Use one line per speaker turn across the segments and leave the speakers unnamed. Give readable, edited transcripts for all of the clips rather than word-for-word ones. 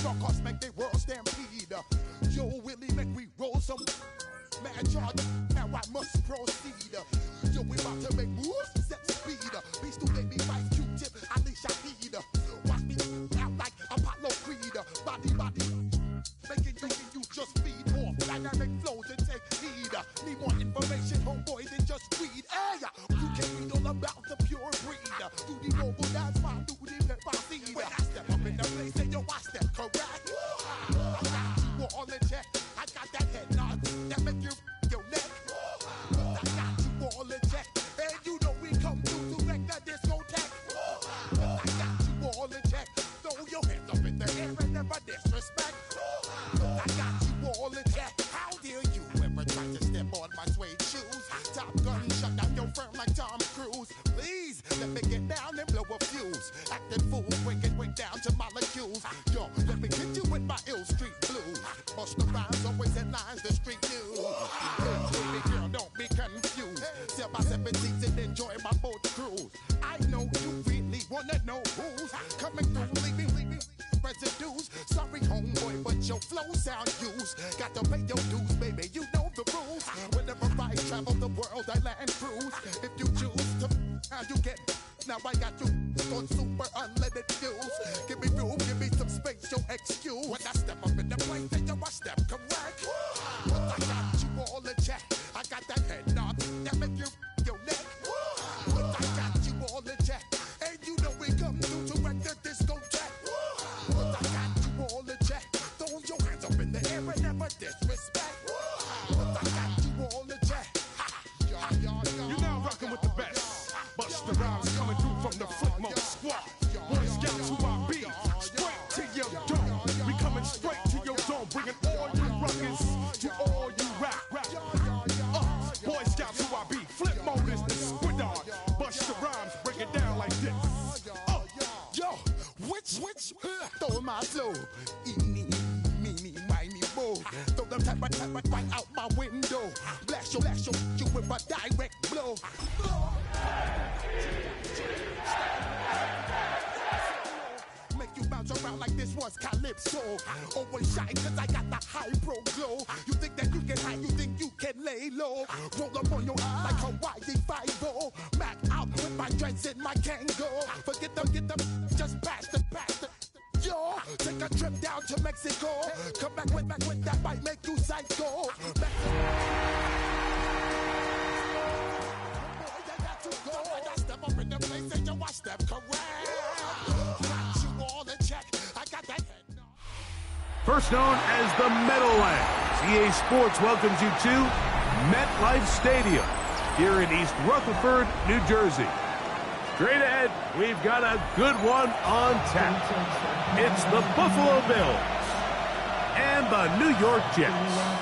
rockers make the world stampede. Yo, Willie, make we roll some mad charge. Now I must proceed. Yo, we about to make moves, set speed. Beast to make me fight Q-tip, Ali Shaheed. Watch me out like Apollo Creed. Body, making you just feed more dynamic flows and take heed. Need more information, homeboy, than just weed. Hey, you can read all about the pure breed. Do the noble dance, man, do the left I see. When I step up in the place, and yo, I step correct. I got you all in check. I got that head nod that make you your neck. I got you all in check. And you know we come through to wreck the discotheque. I got you all in check. Throw your hands up in the air and never disrespect. I got you all in check. How dare you ever try to step on my suede shoes? Top Gun shut down your firm like Tom Cruise. Please let me get down and blow a fuse. Acting fool, breaking way down to molecules. Yo, let me hit you with my ill street blues. Bust the rhymes, always in lines, the street news. Baby girl, don't be confused. Sell my 17s and enjoy my boat cruise. I know you really wanna know who's coming through, leaving residues. Sorry, homeboy, but your flow sound used. Got to pay your dues, baby, you know the rules. Whenever I travel the world, I land cruise. If you choose to, how you get. Now I got you on super unleaded fuels. Give me room, give me some space, your excuse. When I step up in the place, then yo, I step correct. But I got you all in check. I got that head nod that make you your neck. But I got you all in check. And you know we come through to wreck the discotheque. But I got you all in check. Throw your hands up in the air and never disrespect. But I got you all in check.
You're now rocking with the best. Busta Rhymes coming through from the footmost squad. Boy Scouts who I be. Straight to your dome. We coming straight to your dome. Bringing all you rockers to all you rap. Boy Scouts who I be. Flip mode is the squid on. Busta Rhymes break it down like this.
Yo, which stole my flow? Eeny, meeny, miny, mo. Throw them type right out my window. Blast you with a direct blow. Make you bounce around like this was Calypso. Always shine cause I got the high pro glow. You think that you can hide, you think you can lay low. Roll up on your eye like Hawaii 5-0. Mac out with my dreads in my Kango. Forget them, just pass the. Yo, take a trip down to Mexico. Come back with that might make you psycho. I step up in the place and yo, I step correct. Got you all in check. I got that head.
First known as the Meadowlands, EA Sports welcomes you to MetLife Stadium here in East Rutherford, New Jersey. Straight ahead, we've got a good one on tap. It's the Buffalo Bills and the New York Jets.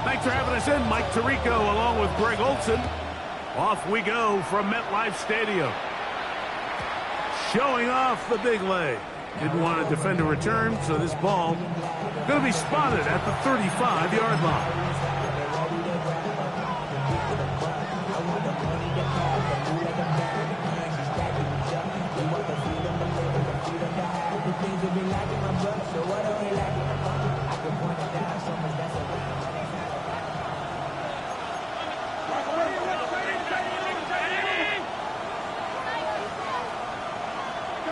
Thanks for having us in, Mike Tirico, along with Greg Olson. Off we go from MetLife Stadium. Showing off the big leg. Didn't want to defend a return, so this ball going to be spotted at the 35-yard line.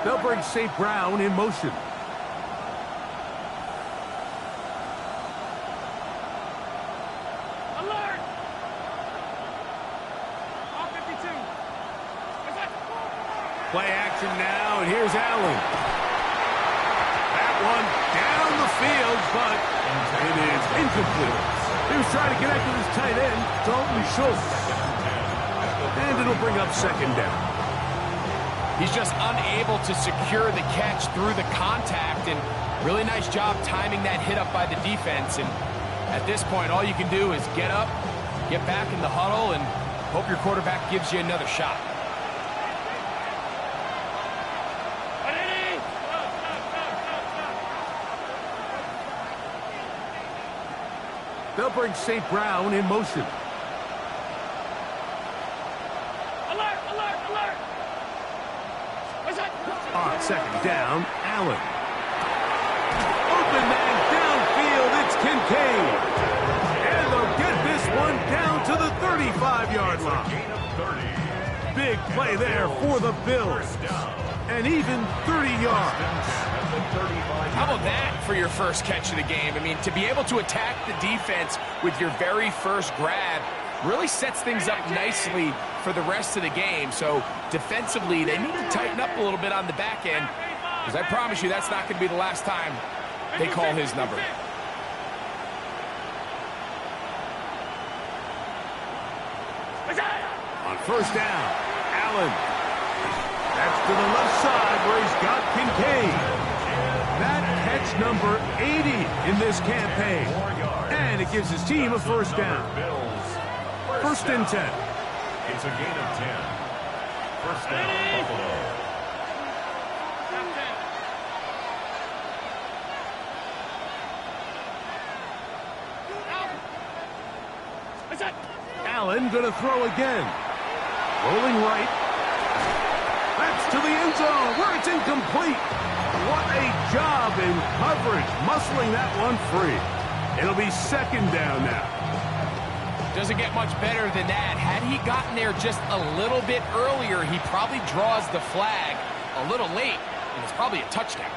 They'll bring St. Brown in motion.
Alert! All 52.
Play action now, and here's Allen. That one down the field, but it is incomplete. He was trying to connect with his tight end, Dalton Schultz. And it'll bring up second down.
He's just unable to secure the catch through the contact, and really nice job timing that hit up by the defense. And at this point, all you can do is get up, get back in the huddle, and Hope your quarterback gives you another shot.
They'll bring St. Brown in motion.
Alert, alert, alert! What's that?
On second down, Allen. Open man downfield, it's Kincaid. And they'll get this one down to the 35-yard line. Big play there for the Bills. And even 30 yards.
How about that for your first catch of the game? I mean, to be able to attack the defense with your very first grab really sets things up nicely for the rest of the game. So defensively, they need to tighten up a little bit on the back end, because I promise you that's not going to be the last time they call his number.
On first down, Allen. That's to the left side where he's got Kincaid. That catch number 80 in this campaign. And it gives his team a first down. First and 10.
It's a gain of 10. First down, Buffalo.
Allen going to throw again. Rolling right. That's to the end zone where it's incomplete. What a job in coverage, muscling that one free. It'll be second down now.
Doesn't get much better than that. Had he gotten there just a little bit earlier, he probably draws the flag a little late, and it's probably a touchdown.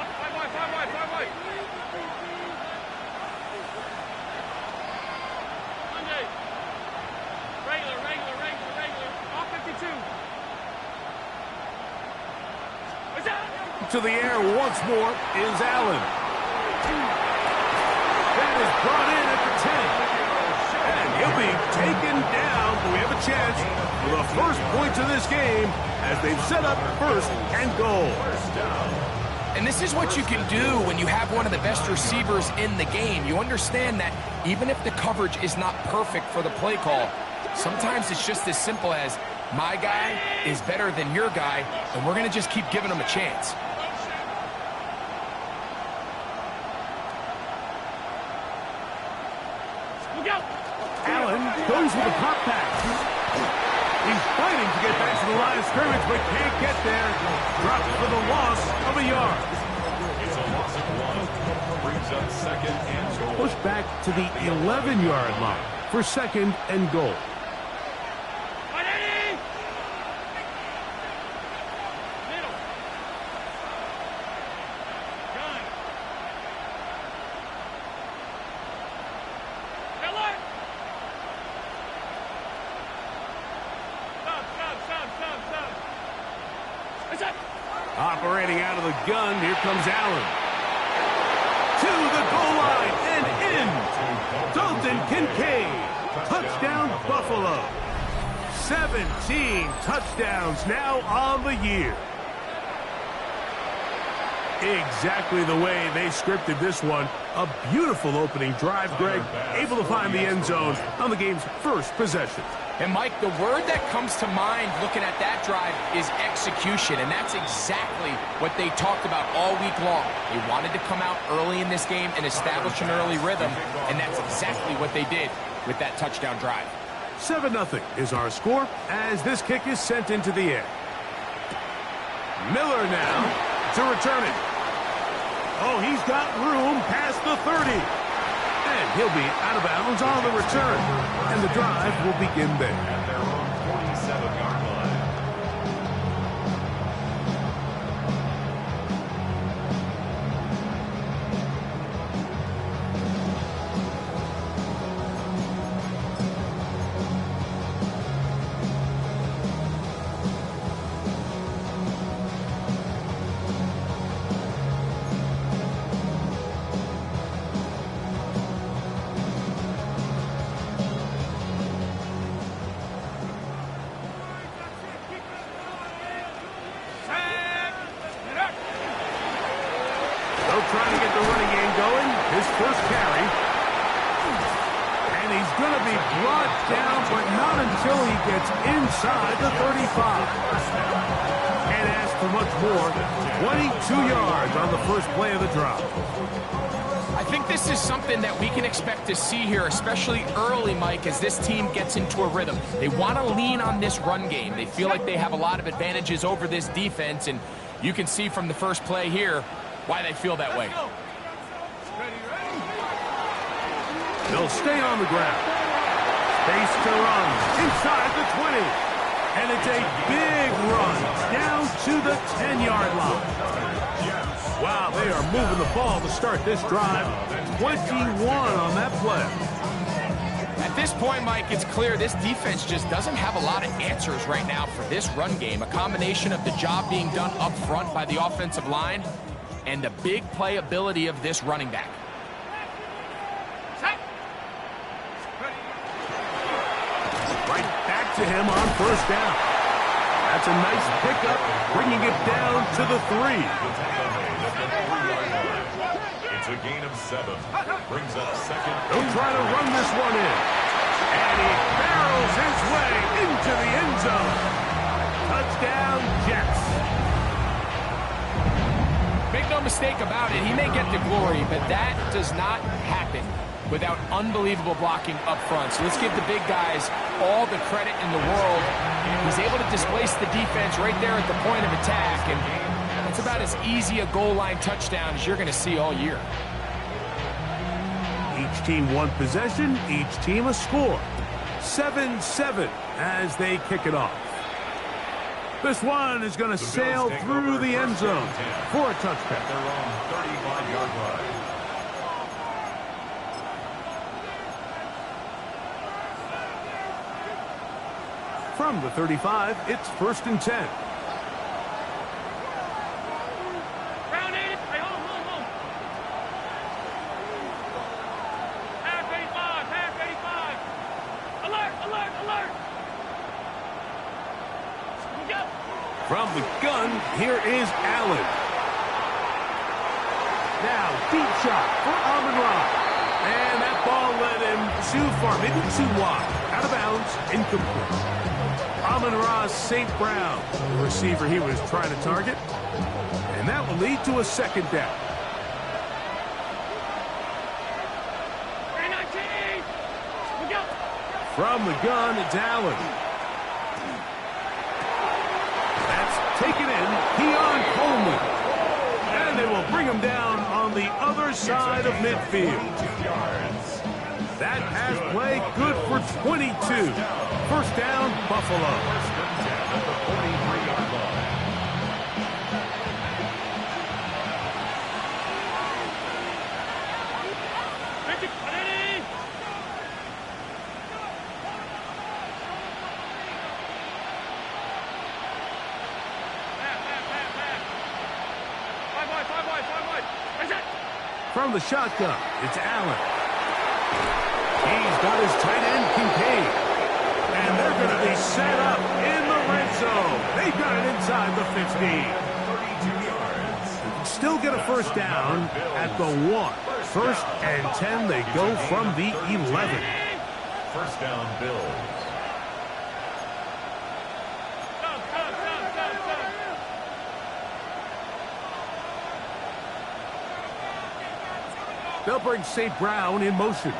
To the air once more is Allen. That is brought in at the 10. And he'll be taken down, but we have a chance for the first points of this game as they've set up first and goal.
And this is what you can do when you have one of the best receivers in the game. You understand that even if the coverage is not perfect for the play call, sometimes it's just as simple as my guy is better than your guy, and we're going to just keep giving him a chance.
Allen goes with a pop pass. He's fighting to get back to the line of scrimmage, but can't get there. Dropped for the loss of a yard.
It's a loss of 1. Brings up second and goal.
Push back to the 11-yard line for second and goal. Operating out of the gun, here comes Allen. To the goal line and in. Dalton Kincaid. Touchdown, Buffalo. 17 touchdowns now on the year. Exactly the way they scripted this one. A beautiful opening drive, Greg. Able to find the end zone on the game's first possession.
And, Mike, the word that comes to mind looking at that drive is execution, and that's exactly what they talked about all week long. They wanted to come out early in this game and establish an early rhythm, and that's exactly what they did with that touchdown drive.
7-0 is our score as this kick is sent into the air. Miller now to return it. Oh, he's got room past the 30. And he'll be out of bounds on the return. And the drive will begin there.
At their own 47-yard line.
Trying to get the running game going. His first carry. And he's going to be brought down, but not until he gets inside the 35. Can't ask for much more. 22 yards on the first play of the drive.
I think this is something that we can expect to see here, especially early, Mike, as this team gets into a rhythm. They want to lean on this run game. They feel like they have a lot of advantages over this defense, and you can see from the first play here why they feel that way.
They'll stay on the ground. Space to run inside the 20. And it's a big run down to the 10-yard line. Wow, they are moving the ball to start this drive. 21 on that play.
At this point, Mike, it's clear this defense just doesn't have a lot of answers right now for this run game. A combination of the job being done up front by the offensive line and the big playability of this running back.
Right back to him on first down. That's a nice pickup, bringing it down to the 3.
It's a gain of 7. Brings up second.
They'll try to run this one in. And he barrels his way into the end zone. Touchdown, Jets.
Make no mistake about it, he may get the glory, but that does not happen without unbelievable blocking up front. So let's give the big guys all the credit in the world. He's able to displace the defense right there at the point of attack, and it's about as easy a goal line touchdown as you're going to see all year.
Each team one possession, each team a score. 7-7 as they kick it off. This one is going to sail through the end zone for a touchdown.
Their own 35-yard line.
From the 35, it's 1st and 10.
Round 8. Hey, hold. Half 85. Alert. Go.
From the gun, here is Allen. Now, deep shot for Amon-Ra. And that ball led him too far, maybe too wide. Out of bounds, incomplete. Amon-Ra St. Brown, the receiver he was trying to target. And that will lead to a second down.
319. Go.
From the gun, it's Allen. That's taken in. Keon Coleman. And they will bring him down on the other side of midfield. That pass play good for 22. First down, Buffalo. From the shotgun, it's Allen. He's got his tight end, Kincaid. And they're going to be set up in the red zone. They've got it inside the 15.
32 yards.
Still get a first down at the 1. 1st and 10, they go from the 11.
First down, Bills.
They'll bring St. Brown in motion.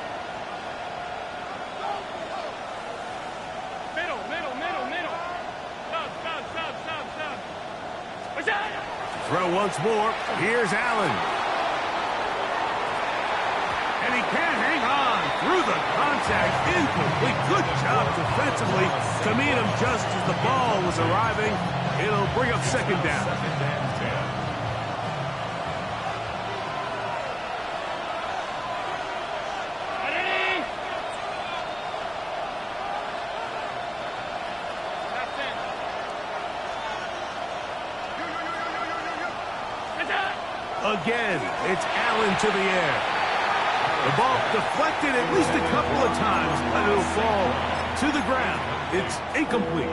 Middle. Stop.
Throw once more. Here's Allen. And he can't hang on through the contact. Incomplete. Good job defensively to meet him just as the ball was arriving. It'll bring up second down. Again, it's Allen to the air. The ball deflected at least a couple of times, but it'll fall to the ground. It's incomplete.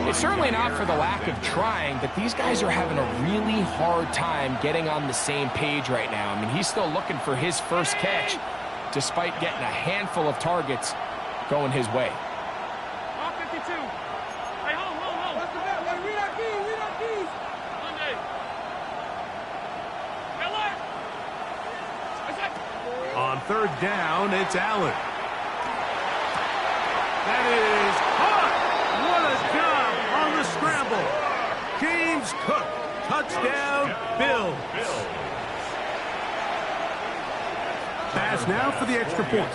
It's certainly not for the lack of trying, but these guys are having a really hard time getting on the same page right now. I mean, he's still looking for his first catch, despite getting a handful of targets going his way.
All 52. Hey, hold. What's the bet? Wait, read our keys. Monday. Alert.
On third down, it's Allen. That is hot. What a job on the scramble. James Cook, touchdown, Bills. Pass now for the extra point.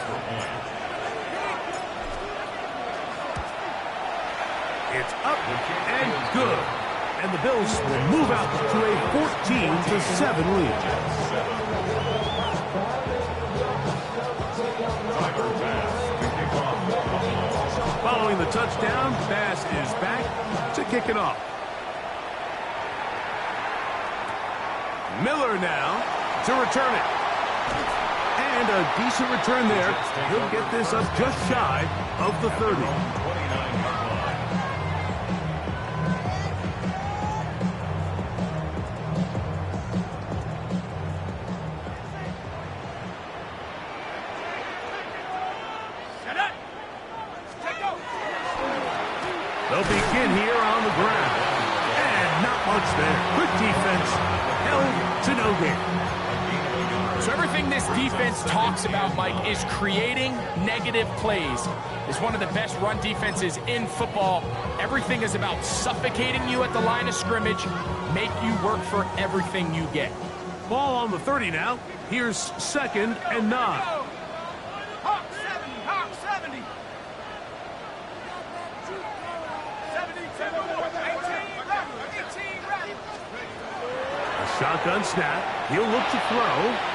It's up and good. And the Bills will move out to a 14-7 lead. Following the touchdown, Bass is back to kick it off. Miller now to return it. And a decent return there. He'll get this up just shy of the 30. They'll begin here on the ground. And not much there. Good defense. Held to no gain.
So everything this defense talks about, Mike, is creating negative plays. It's one of the best run defenses in football. Everything is about suffocating you at the line of scrimmage, make you work for everything you get.
Ball on the 30 now. Here's 2nd and 9.
Hawk 70. 18 ready.
A shotgun snap. He'll look to throw.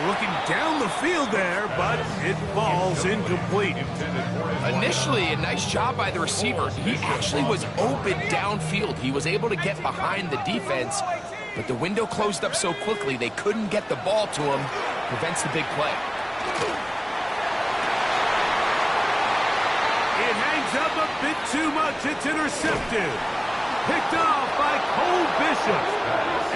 Looking down the field there, but it falls incomplete.
Initially, a nice job by the receiver. He actually was open downfield. He was able to get behind the defense, but the window closed up so quickly they couldn't get the ball to him. Prevents the big play.
It hangs up a bit too much. It's intercepted. Picked off by Cole Bishop.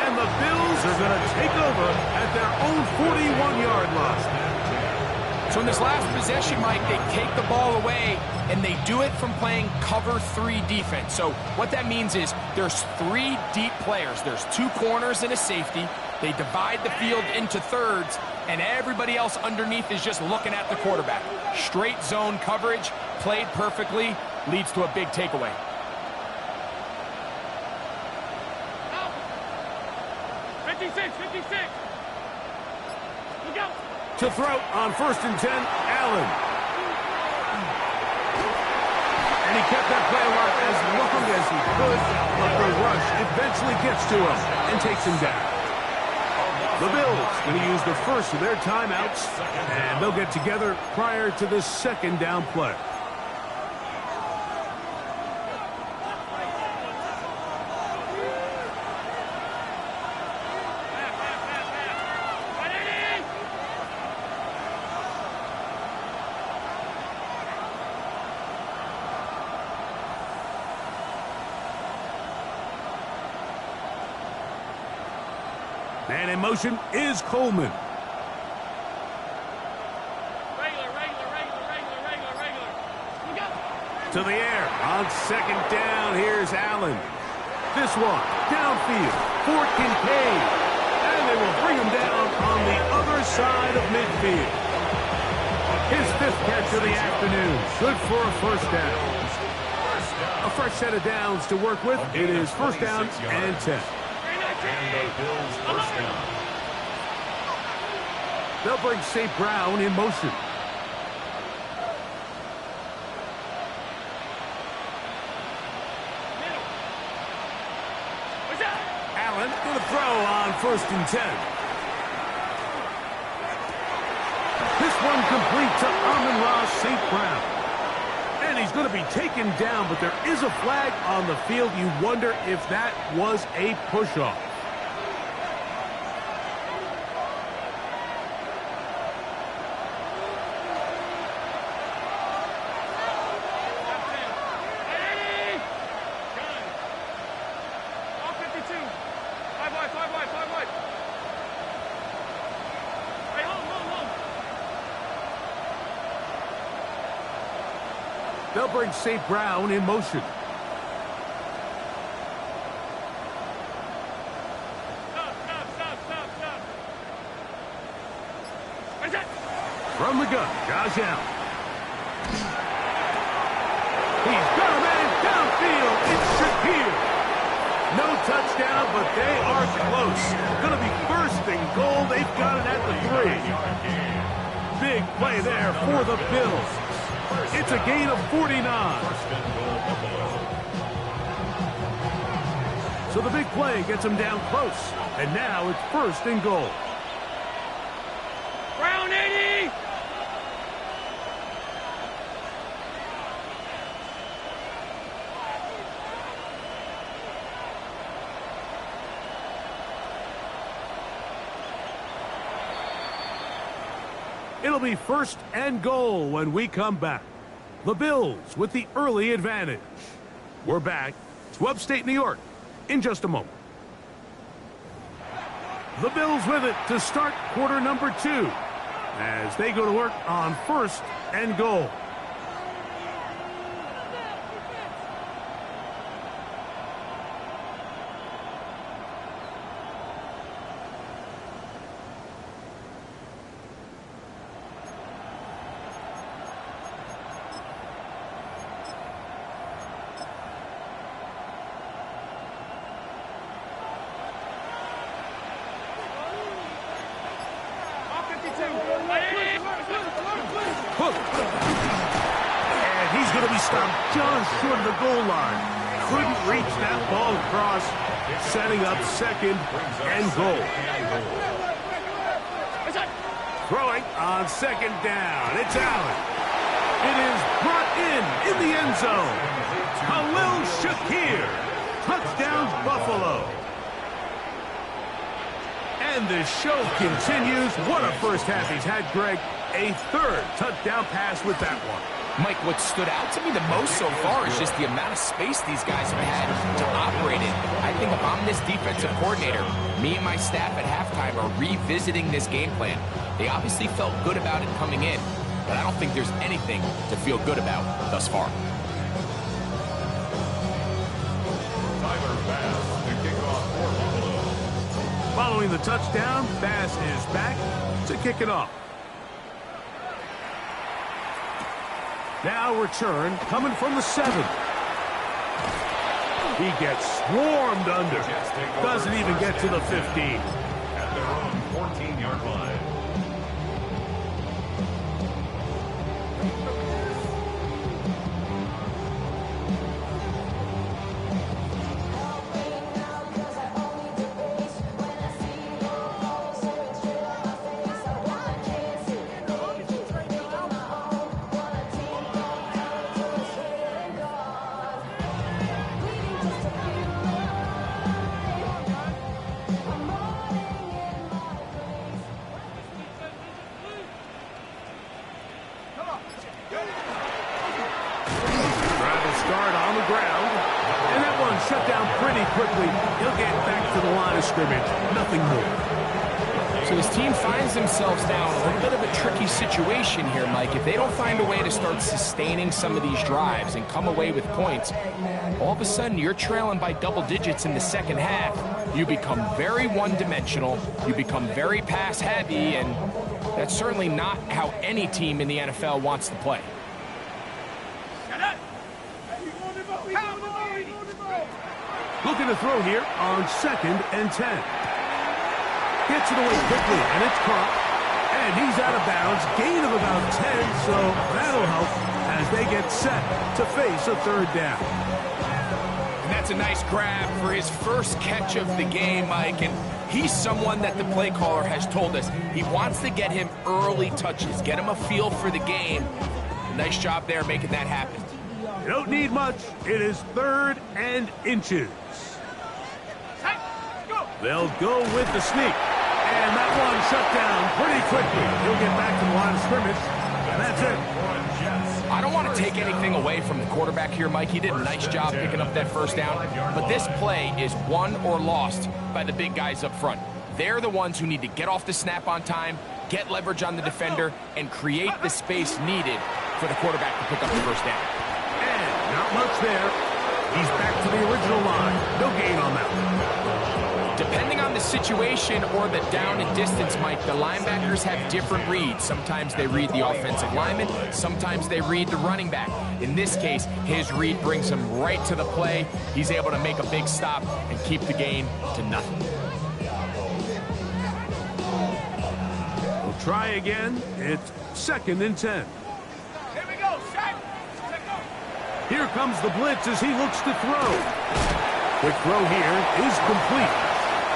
And the Bills are going to take over at their own 41-yard line.
So in this last possession, Mike, they take the ball away, and they do it from playing cover 3 defense. So what that means is there's 3 deep players. There's 2 corners and a safety. They divide the field into thirds, and everybody else underneath is just looking at the quarterback. Straight zone coverage, played perfectly, leads to a big takeaway.
Look out.
To throw on 1st and 10, Allen. And he kept that play alive as long as he could, but the rush eventually gets to him and takes him down. The Bills going to use the first of their timeouts, and they'll get together prior to the 2nd down play. And in motion is Coleman.
Regular. Look out.
To the air on 2nd down. Here's Allen. This one downfield for Kincaid. And they will bring him down on the other side of midfield. His 5th catch of the afternoon. Good for a 1st down. A fresh set of downs to work with. It is 1st down and 10.
And the Bills first down.
They'll bring St. Brown in motion. Allen going to throw on 1st and 10. This one complete to Amon-Ra St. Brown. And he's going to be taken down, but there is a flag on the field. You wonder if that was a push-off. They'll bring St. Brown in motion. From the gun, Josh Allen. He's got a man downfield. It's Shakir. No touchdown, but they are close. Going to be first and goal. They've got it at the 3. Big play there for the Bills. It's a gain of 49. So the big play gets them down close. And now it's first and goal.
Brown 80!
It'll be first and goal when we come back. The Bills with the early advantage. We're back to upstate New York in just a moment. The Bills with it to start quarter number 2 as they go to work on first and goal. And he's going to be stopped just short of the goal line. Couldn't reach that ball across, setting up second and goal. Throwing on second down. It's Allen. It is brought in the end zone. Khalil Shakir. Touchdown, Buffalo. And the show continues. What a first half he's had, Greg. A third touchdown pass with that one.
Mike, what stood out to me the most so far is just the amount of space these guys have had to operate in. I think if I'm this defensive coordinator, me and my staff at halftime are revisiting this game plan. They obviously felt good about it coming in, but I don't think there's anything to feel good about thus far.
Following the touchdown, Bass is back to kick it off. Now return coming from the 7. He gets swarmed under. Doesn't even get to the 15.
At their own 14-yard line.
Shut down pretty quickly. He'll get back to the line of scrimmage. Nothing more.
So his team finds themselves now in a little bit of a tricky situation here, Mike. If they don't find a way to start sustaining some of these drives and come away with points, all of a sudden you're trailing by double digits in the second half. You become very one-dimensional. You become very pass-heavy, and that's certainly not how any team in the NFL wants to play.
Looking to throw here on 2nd and 10. Gets it away quickly, and it's caught. And he's out of bounds. Gain of about 10, so that'll help as they get set to face a third down.
And that's a nice grab for his first catch of the game, Mike. And he's someone that the play caller has told us he wants to get him early touches, get him a feel for the game. Nice job there making that happen.
You don't need much. It is 3rd and inches. They'll go with the sneak. And that one shut down pretty quickly. He'll get back to the line of scrimmage. And that's it.
I don't want to take anything away from the quarterback here, Mike. He did a nice job picking up that first down. But this play is won or lost by the big guys up front. They're the ones who need to get off the snap on time, get leverage on the defender, and create the space needed for the quarterback to pick up the first down.
Not much there. He's back to the original line. No gain on that one.
Depending on the situation or the down and distance, Mike, the linebackers have different reads. Sometimes they read the offensive lineman. Sometimes they read the running back. In this case, his read brings him right to the play. He's able to make a big stop and keep the gain to nothing.
We'll try again. It's 2nd and 10.
Here we go, Shaq.
Here comes the blitz as he looks to throw. Quick throw here is complete.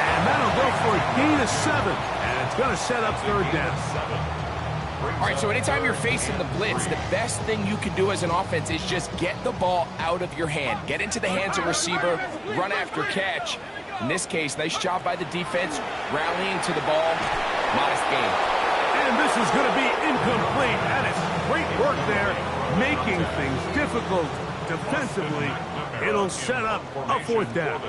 And that'll go for a gain of 7. And it's going to set up 3rd down.
All right, so anytime you're facing the blitz, the best thing you can do as an offense is just get the ball out of your hand. Get into the hands of receiver, run after catch. In this case, nice job by the defense, rallying to the ball. Modest gain.
And this is going to be incomplete. That is great work there, making things difficult defensively. It'll set up a 4th down.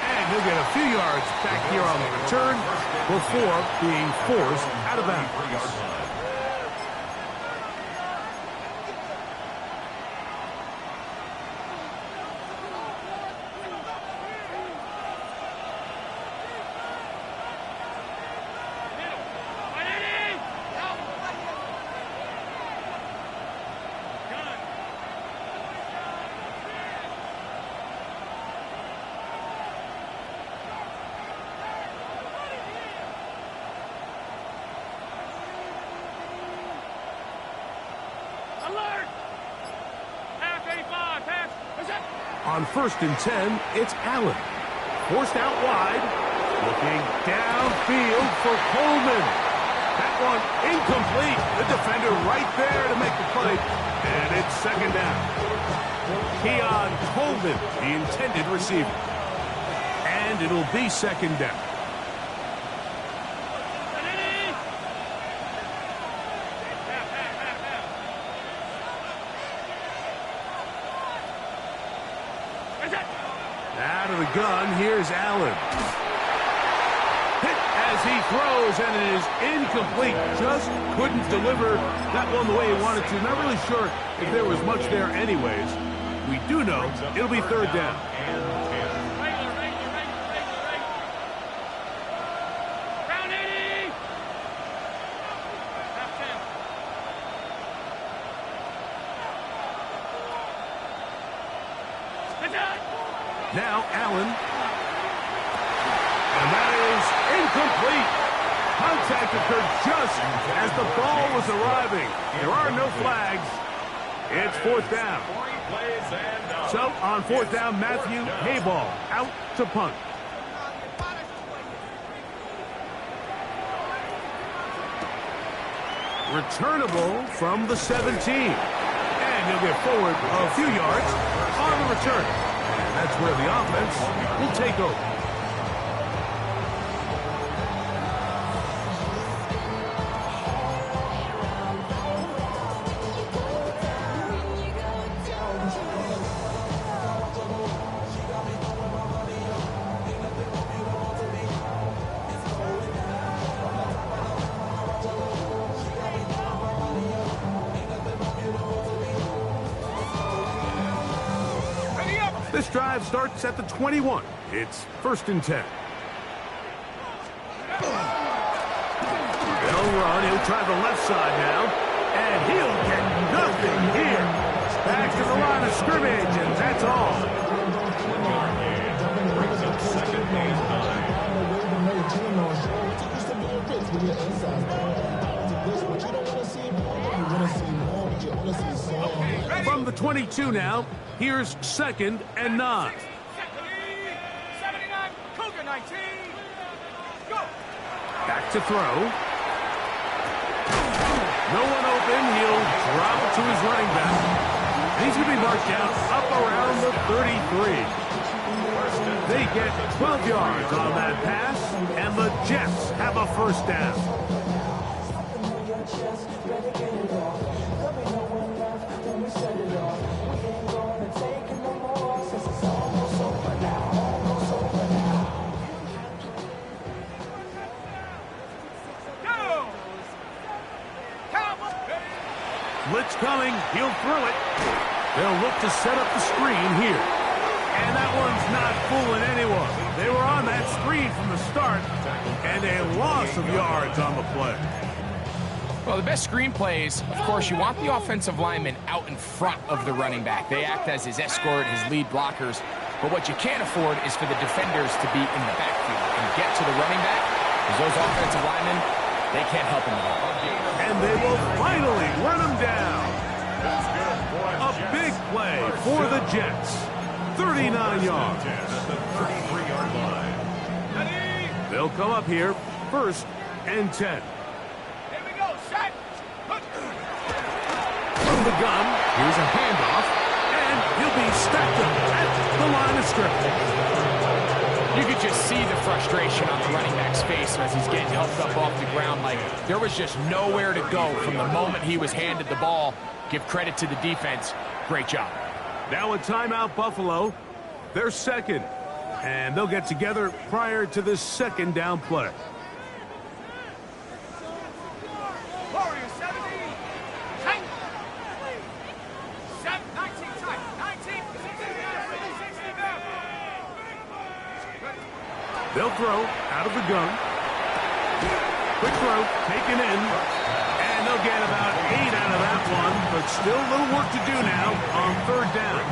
And he'll get a few yards back here on the return before being forced out of bounds. On 1st and 10, it's Allen. Forced out wide. Looking downfield for Coleman. That one incomplete. The defender right there to make the play. And it's 2nd down. Keon Coleman, the intended receiver. And it'll be 2nd down. Out of the gun, here's Allen. Hit as he throws, and it is incomplete. Just couldn't deliver that one the way he wanted to. Not really sure if there was much there anyways. We do know it'll be 3rd down. Now Allen. And that is incomplete. Contact occurred just as the ball was arriving. There are no flags. It's 4th down. So on 4th down, Matthew Hayball out to punt. Returnable from the 17. And he'll get forward a few yards on the return. That's where the offense will take over. This drive starts at the 21. It's 1st and 10. They'll run. He'll try the left side now. And he'll get nothing here. Back to the line of scrimmage, and that's all.
Brings up 2nd and 9.
From the 22 now, here's 2nd and 9.
79, Cougar 19. Go.
Back to throw. No one open. He'll drop it to his running back. He's going to be marked down up around the 33. They get 12 yards on that pass, and the Jets have a 1st down. Blitz coming. He'll throw it. They'll look to set up the screen here. And that one's not fooling anyone. They were on that screen from the start, and a loss of yards on the play.
Well, the best screen plays, of course, you want the offensive lineman out in front of the running back. They act as his escort, his lead blockers. But what you can't afford is for the defenders to be in the backfield and get to the running back, because those offensive linemen, they can't help him at all.
And they will finally run him down. A big play for the Jets. 39 yards.
The 33-yard line.
They'll come up here, 1st and 10.
Here we go, set.
From the gun, here's a handoff, and he'll be stacked up at the line of scrimmage.
You could just see the frustration on the running back's face as he's getting helped up off the ground. Like, there was just nowhere to go from the moment he was handed the ball. Give credit to the defense. Great job.
Now a timeout, Buffalo. They're second, and they'll get together prior to this second down play.
Warriors 17. Tight. 19 tight. 19. 16 down.
They'll throw out of the gun. Quick throw, taken in. And they'll get about 8 out of that one, but still a little work to do now on 3rd down.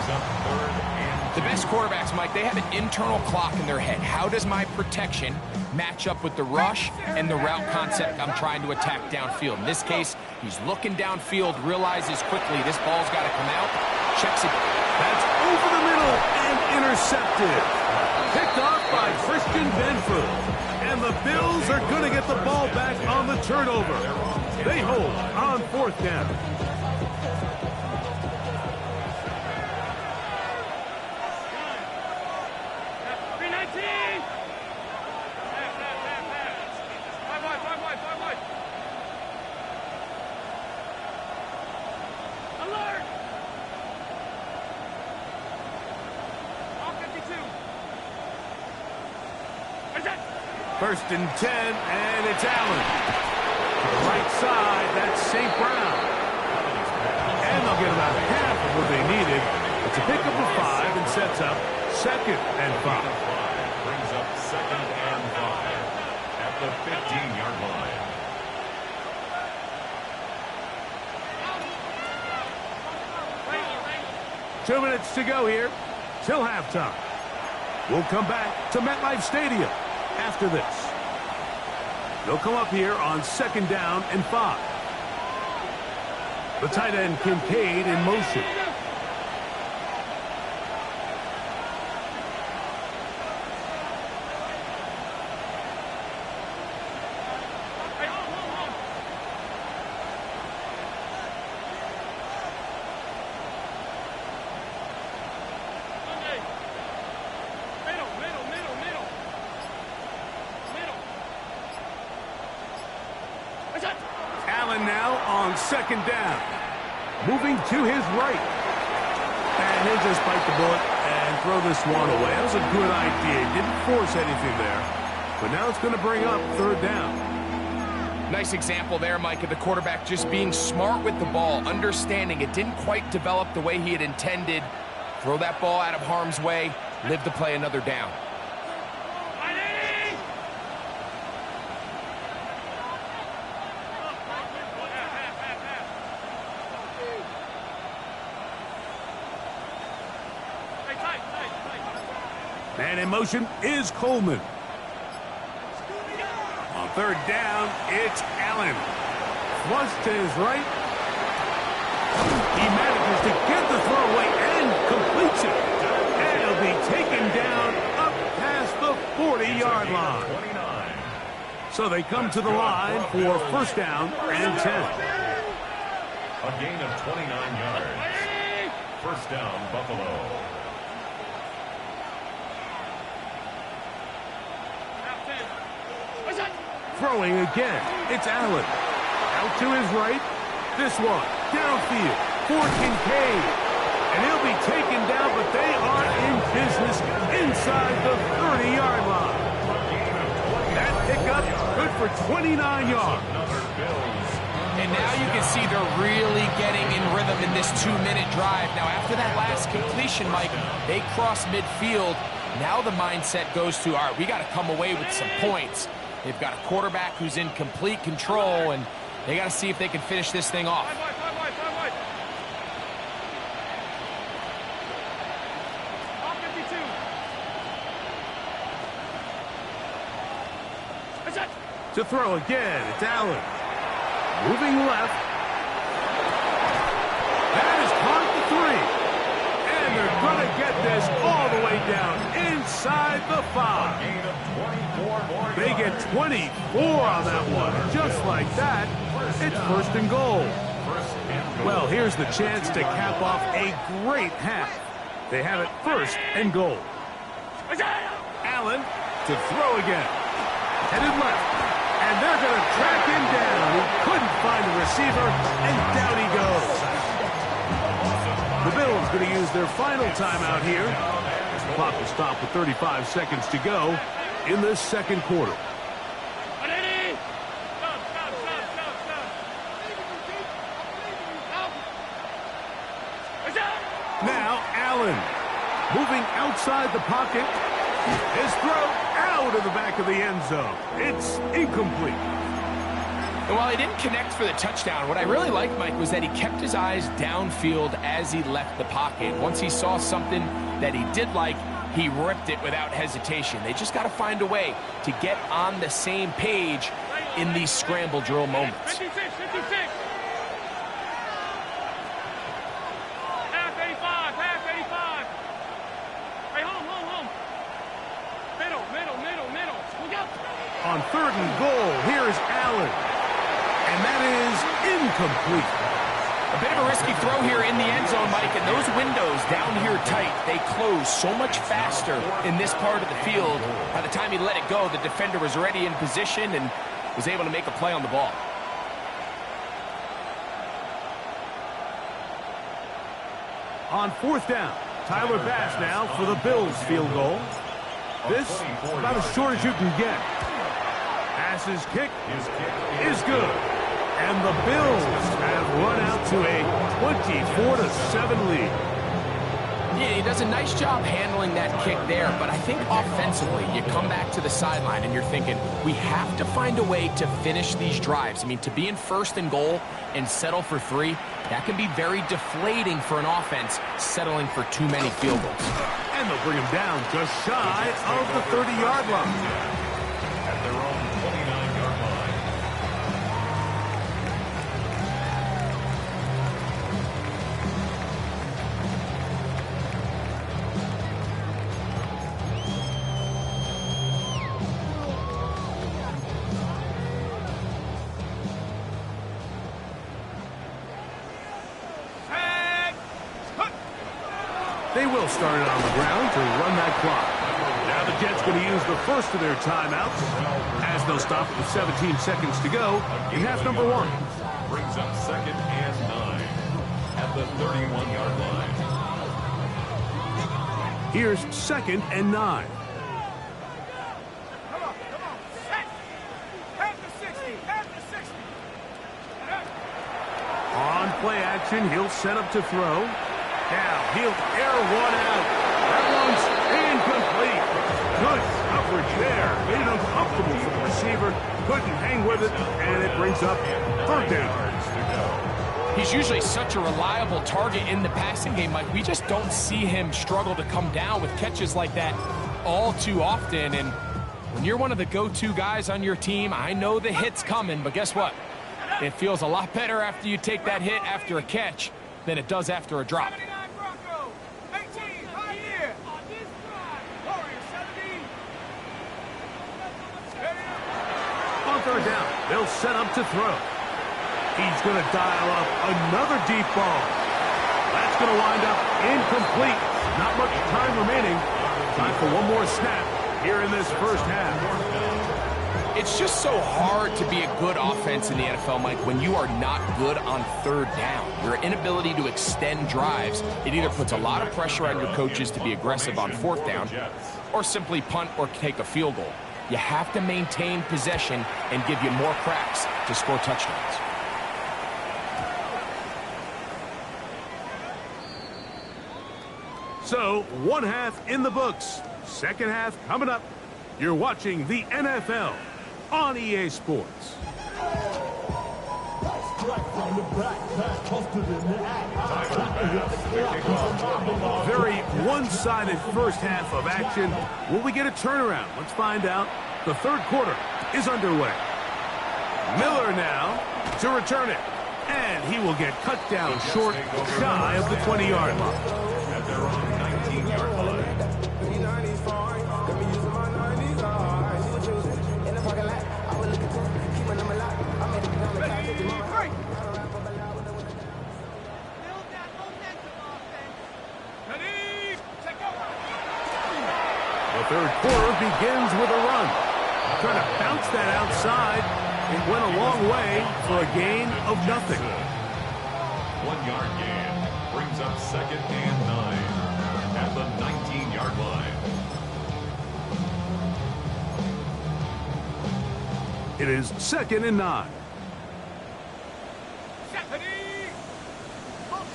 The best quarterbacks, Mike, they have an internal clock in their head. How does my protection match up with the rush and the route concept I'm trying to attack downfield? In this case, he's looking downfield, realizes quickly this ball's got to come out, checks it.
That's over the middle and intercepted. Picked off by Christian Benford. And the Bills are going to get the ball back on the turnover. They hold on 4th down.
Alert! All 52.
1st and 10, and it's Allen. To the right side, that's St. Brown. And they'll get about half of what they needed. It's a pickup of 5 and sets up 2nd and 5.
Brings up 2nd and 5 at the 15-yard line.
Two minutes to go here till halftime. We'll come back to MetLife Stadium after this. They'll come up here on 2nd down and 5. The tight end Kincaid in motion. Allen now on 2nd down. Moving to his right. And he'll just bite the bullet and throw this one away. That was a good idea. Didn't force anything there. But now it's going to bring up 3rd down.
Nice example there, Mike, of the quarterback just being smart with the ball, understanding it didn't quite develop the way he had intended. Throw that ball out of harm's way, live to play another down.
Man in motion is Coleman. On 3rd down, it's Allen. Flush to his right. He manages to get the throw away and completes it. And he'll be taken down up past the 40-yard line. So they come to the line for 1st down and 10.
A gain of 29 yards. 1st down, Buffalo.
Throwing again, it's Allen. Out to his right. This one, downfield for Kincaid. And he'll be taken down, but they are in business inside the 30-yard line. That pickup, good for 29 yards.
Another Bills
And now you can see they're really getting in rhythm in this 2-minute drive. Now, after that last completion, Mike, they cross midfield. Now the mindset goes to, all right, we got to come away with some points. They've got a quarterback who's in complete control, and they got to see if they can finish this thing off.
To throw again, it's Allen. Moving left. That is caught at the 3. And they're going to get this all the way down inside the 5. They get 24 on that one. Just like that, it's first and goal. Well, here's the chance to cap off a great half. They have it first and goal. Allen to throw again. Headed left. And they're going to track him down. He couldn't find the receiver, and down he goes. The Bills going to use their final timeout here. The clock will stop with 35 seconds to go in this second quarter. Now Allen moving outside the pocket. His throw out of the back of the end zone. It's incomplete.
And while he didn't connect for the touchdown, what I really liked, Mike, was that he kept his eyes downfield as he left the pocket. Once he saw something that he did like, he ripped it without hesitation. They just got to find a way to get on the same page in these scramble drill moments.
56, 56. Half 85, half 85. Hey, home. Middle. Look out.
On third and goal, here's Allen. And that is incomplete.
A bit of a risky throw here in the end zone, Mike, and those windows down here tight, they close so much faster in this part of the field. By the time he let it go, the defender was already in position and was able to make a play on the ball.
On fourth down, Tyler Bass now for the Bills field goal. This about as short as you can get. Bass's kick is good. And the Bills have run out to a 24-7 lead.
Yeah, he does a nice job handling that kick there, but I think offensively, you come back to the sideline and you're thinking, we have to find a way to finish these drives. I mean, to be in first and goal and settle for 3, that can be very deflating for an offense settling for too many field goals.
And they'll bring him down just shy of the 30-yard line.
At their own 29-yard line.
They will start it on the ground to run that clock. Now the Jets going to use the first of their timeouts as they'll stop with 17 seconds to go in half number 1.
Brings up second and 9 at the 31-yard line.
Here's second and 9.
Come on. Half the 60.
On play action, he'll set up to throw. Now he'll air one out. That one's incomplete. Good coverage there. Made it uncomfortable for the receiver. Couldn't hang with it, and it brings up third down.
He's usually such a reliable target in the passing game, Mike. We just don't see him struggle to come down with catches like that all too often. And when you're one of the go-to guys on your team, I know the hit's coming, but guess what? It feels a lot better after you take that hit after a catch than it does after a drop.
On third down, they'll set up to throw. He's going to dial up another deep ball. That's going to wind up incomplete. Not much time remaining. Time for one more snap here in this first half.
It's just so hard to be a good offense in the NFL, Mike, when you are not good on third down. Your inability to extend drives, it either puts a lot of pressure on your coaches to be aggressive on fourth down or simply punt or take a field goal. You have to maintain possession and give you more cracks to score touchdowns.
So, one half in the books. Second half coming up. You're watching the NFL on EA Sports. Very one-sided first half of action. Will we get a turnaround? Let's find out. The third quarter is underway. Miller now to return it. And he will get cut down short, shy of the 20-yard line.
At their own 19-yard line.
The third quarter begins with a run. Trying to bounce that outside. It went a long way for a gain of nothing.
1 yard gain brings up 2nd and 9 at the 19-yard line.
It is 2nd and 9.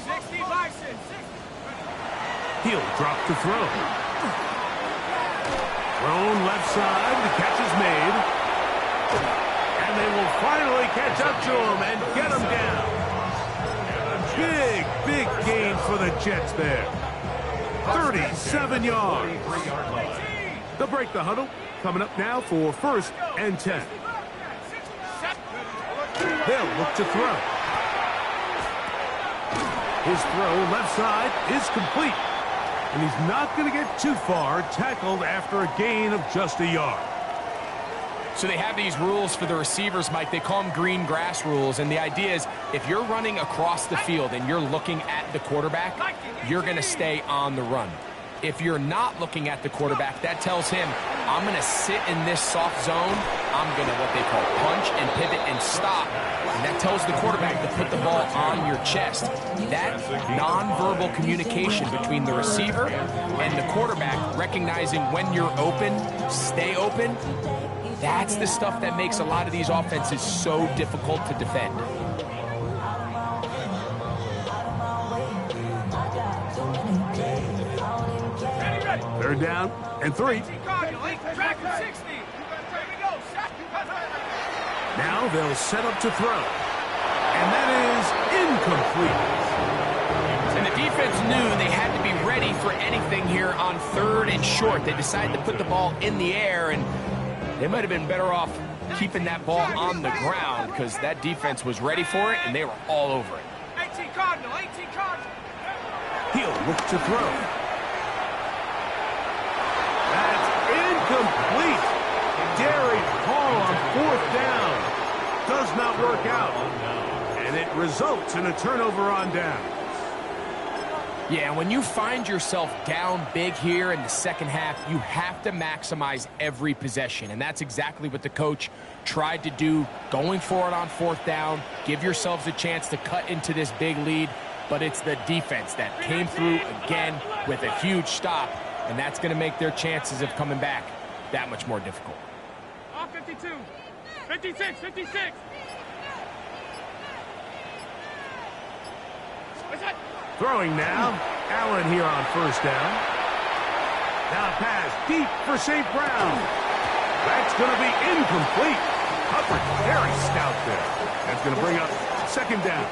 60 license.
He'll drop to throw. Thrown left side. The catch is made. And they will finally catch up to him and get him down. Big gain for the Jets there. 37 yards. They'll break the huddle. Coming up now for 1st and 10. They'll look to throw. His throw left side is complete. And he's not going to get too far, tackled after a gain of just a yard.
So they have these rules for the receivers, Mike. They call them green grass rules. And the idea is if you're running across the field and you're looking at the quarterback, you're going to stay on the run. If you're not looking at the quarterback, that tells him, I'm going to sit in this soft zone. I'm going to what they call punch and pivot and stop. And that tells the quarterback to put the ball on your chest. That nonverbal communication between the receiver and the quarterback, recognizing when you're open, stay open, that's the stuff that makes a lot of these offenses so difficult to defend.
Third down and 3. Now they'll set up to throw. And that is incomplete.
And the defense knew they had to be ready for anything here on 3rd and short. They decided to put the ball in the air, and they might have been better off keeping that ball on the ground because that defense was ready for it, and they were all over it.
18 Cardinal, 18 Cardinal.
He'll look to throw. That's incomplete. Darius Hall on 4th down. Does not work out. And it results in a turnover on down.
Yeah, when you find yourself down big here in the second half, you have to maximize every possession. And that's exactly what the coach tried to do, going for it on 4th down. Give yourselves a chance to cut into this big lead. But it's the defense that came through again with a huge stop. And that's going to make their chances of coming back that much more difficult.
All 52. 56, 56. What's that?
Throwing now. Allen here on 1st down. Now pass deep for St. Brown. That's going to be incomplete. Coverage very stout there. That's going to bring up 2nd down.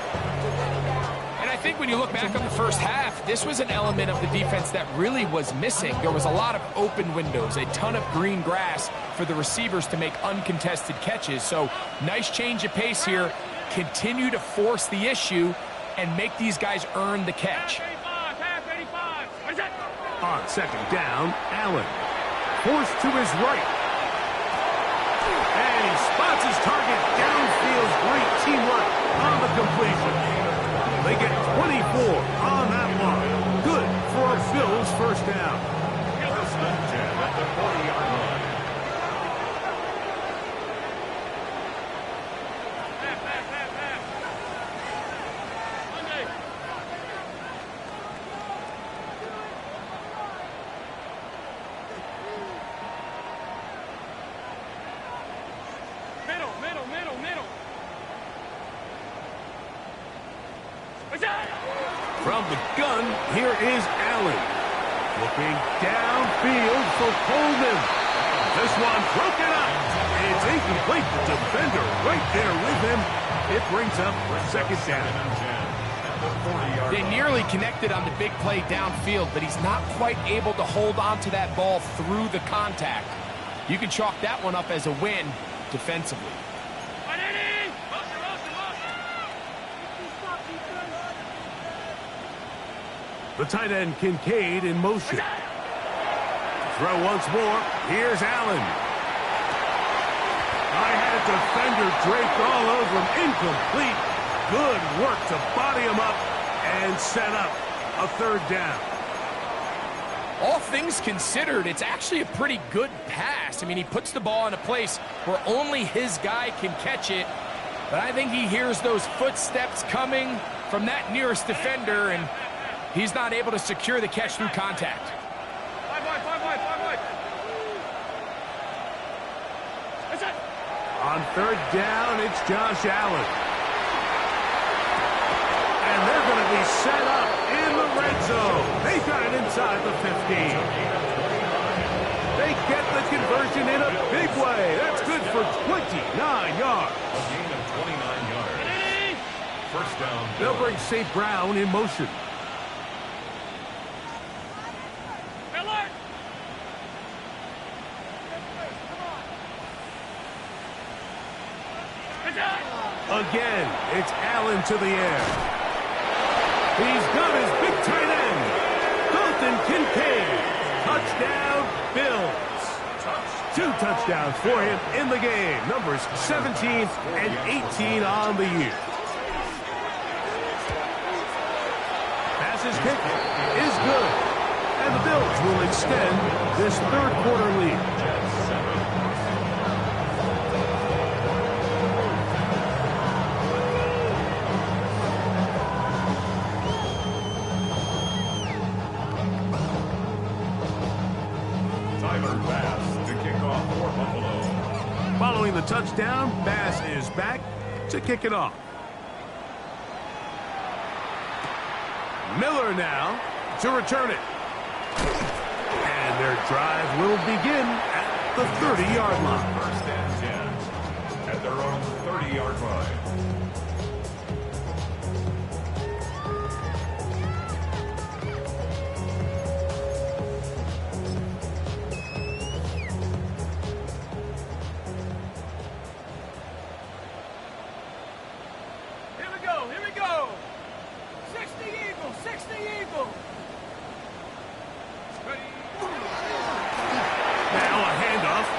And I think when you look back on the first half, this was an element of the defense that really was missing. There was a lot of open windows, a ton of green grass for the receivers to make uncontested catches. So nice change of pace here. Continue to force the issue and make these guys earn the catch.
Half 85. What is that?
On 2nd down, Allen. Forced to his right. And he spots his target downfield. Great teamwork on the completion. They get 24 on that one. Good for a Bills 1st down.
At the 40-yard line.
From the gun, here is Allen. Looking downfield for Coleman. This one broken up. It's incomplete. The defender right there with him. It brings up second down.
They nearly connected on the big play downfield, but he's not quite able to hold on to that ball through the contact. You can chalk that one up as a win defensively.
The tight end Kincaid in motion. Throw once more. Here's Allen. I had a defender draped all over him. Incomplete. Good work to body him up and set up a third down.
All things considered, it's actually a pretty good pass. I mean, he puts the ball in a place where only his guy can catch it. But I think he hears those footsteps coming from that nearest defender, and he's not able to secure the catch through contact.
On third down, it's Josh Allen. And they're going to be set up in the red zone. They got it inside the 15. They get the conversion in a big way. That's good for 29 yards.
A gain of 29 yards. First down.
They'll bring St. Brown in motion. Again, it's Allen to the air. He's got his big tight end, Dalton Kincaid. Touchdown, Bills. 2 touchdowns for him in the game. Numbers 17 and 18 on the year. Passes kick is good. And the Bills will extend this third quarter lead. Following the touchdown, Bass is back to kick it off. Miller now to return it. And their drive will begin at the 30-yard line.
First and 10 at their own 30-yard line.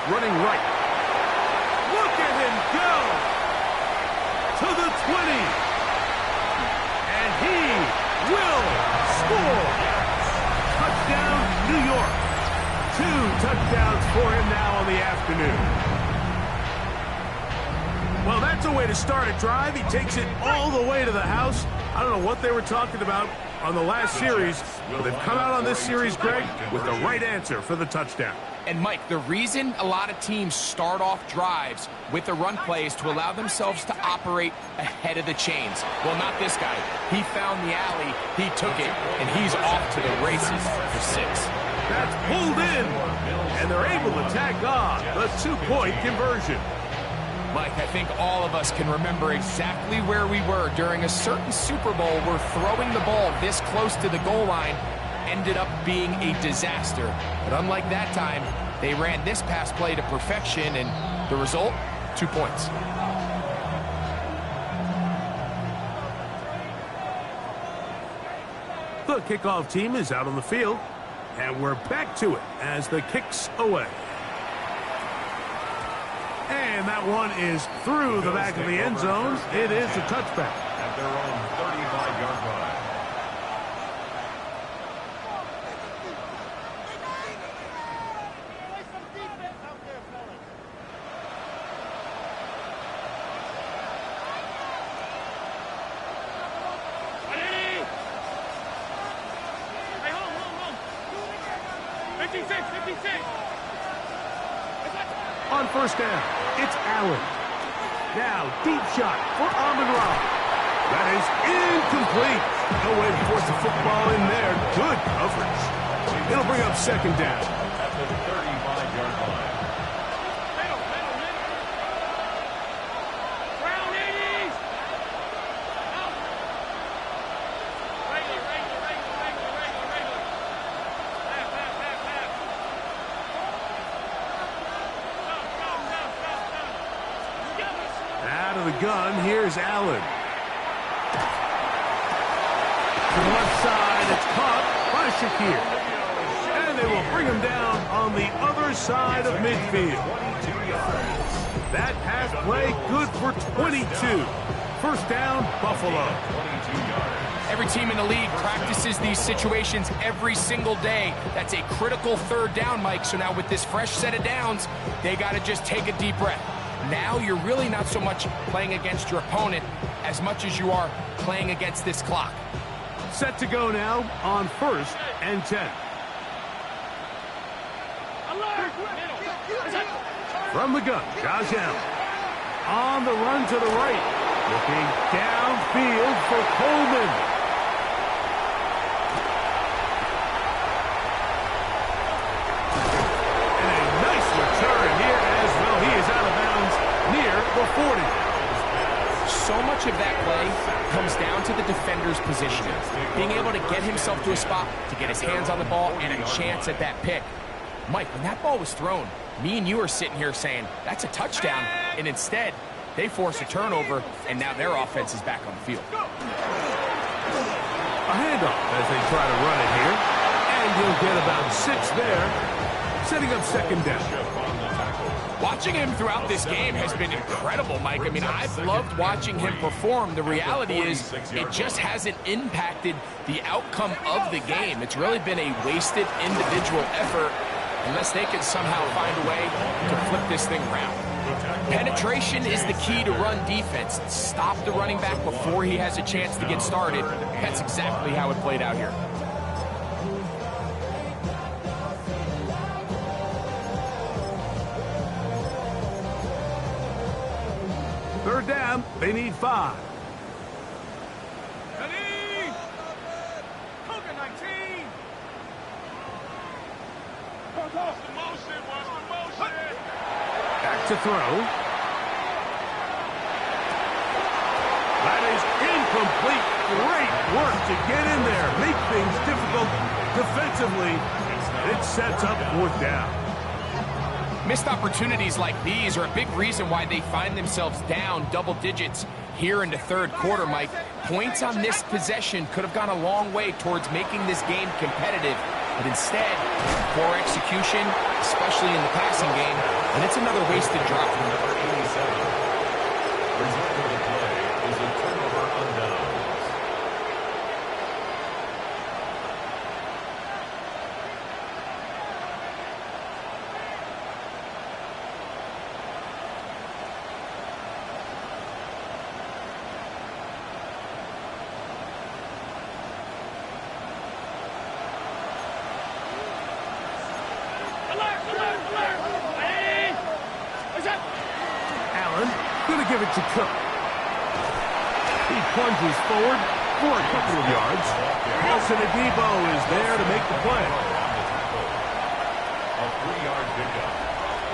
Running right. Look at him go! To the 20. And he will score. Touchdown, New York. 2 touchdowns for him now on the afternoon. Well, that's a way to start a drive. He takes it all the way to the house. I don't know what they were talking about on the last series, but they've come out on this series, Greg, with the right answer for the touchdown.
And, Mike, the reason a lot of teams start off drives with a run play is to allow themselves to operate ahead of the chains. Well, not this guy. He found the alley, he took it, and he's off to the races for 6.
That's pulled in, and they're able to tack on the 2-point conversion.
Mike, I think all of us can remember exactly where we were during a certain Super Bowl where throwing the ball this close to the goal line ended up being a disaster. But unlike that time, they ran this pass play to perfection, and the result, 2 points.
The kickoff team is out on the field, and we're back to it as the kick's away. And that one is through the back of the end zone. It is a touchback.
At their own 35-yard line.
On first down, it's Allen. Now, deep shot for Amon-Ra. That is incomplete. No way to force the football in there. Good coverage. It'll bring up second down.
At the 35-yard line.
Out of the gun, here's Allen. To the left side, it's caught by Shakir. And they will bring him down on the other side of midfield. That pass play good for 22. First down, Buffalo.
Every team in the league practices these situations every single day. That's a critical third down, Mike. So now with this fresh set of downs, they got to just take a deep breath. Now you're really not so much playing against your opponent as much as you are playing against this clock.
Set to go now on 1st and 10. From the gun, Josh Allen. On the run to the right. Looking downfield for Coleman. And a nice return here as well. He is out of bounds near the 40.
So much of that play comes down to the defender's positioning. Being able to get himself to a spot, to get his hands on the ball, and a chance at that pick. Mike, when that ball was thrown, me and you are sitting here saying, that's a touchdown, and instead, they force a turnover, and now their offense is back on the field.
A handoff as they try to run it here, and he'll get about 6 there, setting up second down.
Watching him throughout this game has been incredible, Mike. I mean, I've loved watching him perform. The reality is it just hasn't impacted the outcome of the game. It's really been a wasted individual effort unless they can somehow find a way to flip this thing around. Penetration is the key to run defense. Stop the running back before he has a chance to get started. That's exactly how it played out here.
Third down, they need 5. Back to throw. That is incomplete. Great work to get in there. Make things difficult defensively. It sets up 4th down.
Missed opportunities like these are a big reason why they find themselves down double digits here in the third quarter, Mike. Points on this possession could have gone a long way towards making this game competitive. But instead, poor execution, especially in the passing game, and it's another wasted drop.
Number 87. Result of the play is a turnover on downs.
Give it to Cook. He plunges forward for a couple of yards. Nelson Adebo is there to make the play.
A 3-yard pickup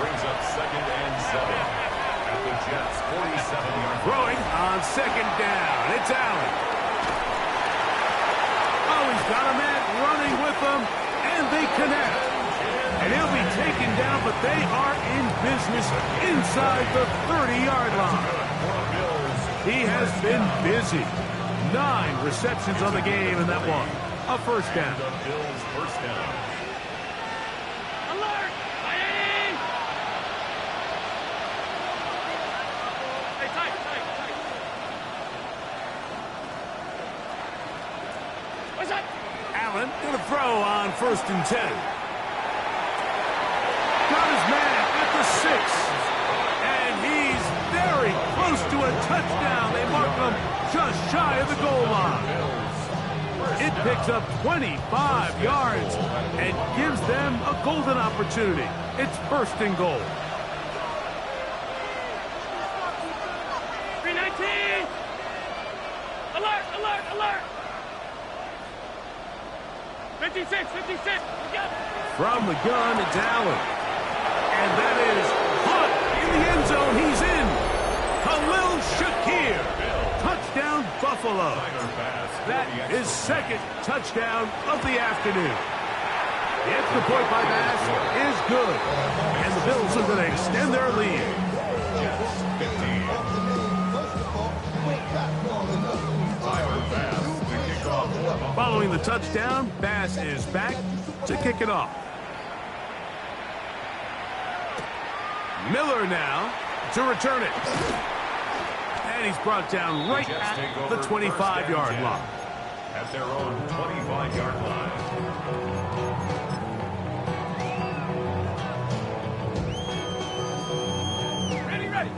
brings up 2nd and 7 at the Jets' 47-yard.
Throwing on second down. It's Allen. Oh, he's got a man running with them, and they connect. And he'll be taken down, but they are in business inside the 30-yard line. He has been busy. 9 receptions on the game in that one. A first down.
The Bills' first down.
Alert! Hey, tight. What's that?
Allen going to throw on 1st and 10. Got his man at the 6. And he's very close to a touchdown. They mark him just shy of the goal line. It picks up 25 yards and gives them a golden opportunity. It's 1st and goal.
319! Alert! 56!
From the gun, it's Allen. And that is Hunt in the end zone. He's in. Khalil Shakir. Touchdown, Buffalo. That is second touchdown of the afternoon. The extra point by Bass is good. And the Bills are going to extend their lead. Following the touchdown, Bass is back to kick it off. Miller now to return it. And he's brought down right at the 25-yard line.
At their own 25-yard line.
Ready.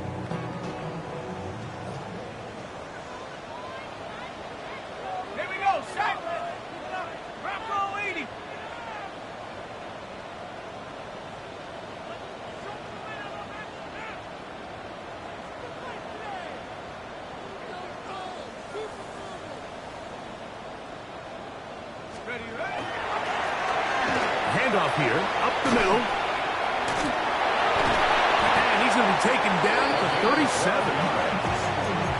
Here we go, set. Bronco 80.
Handoff here, up the middle. And he's going to be taken down at the 37.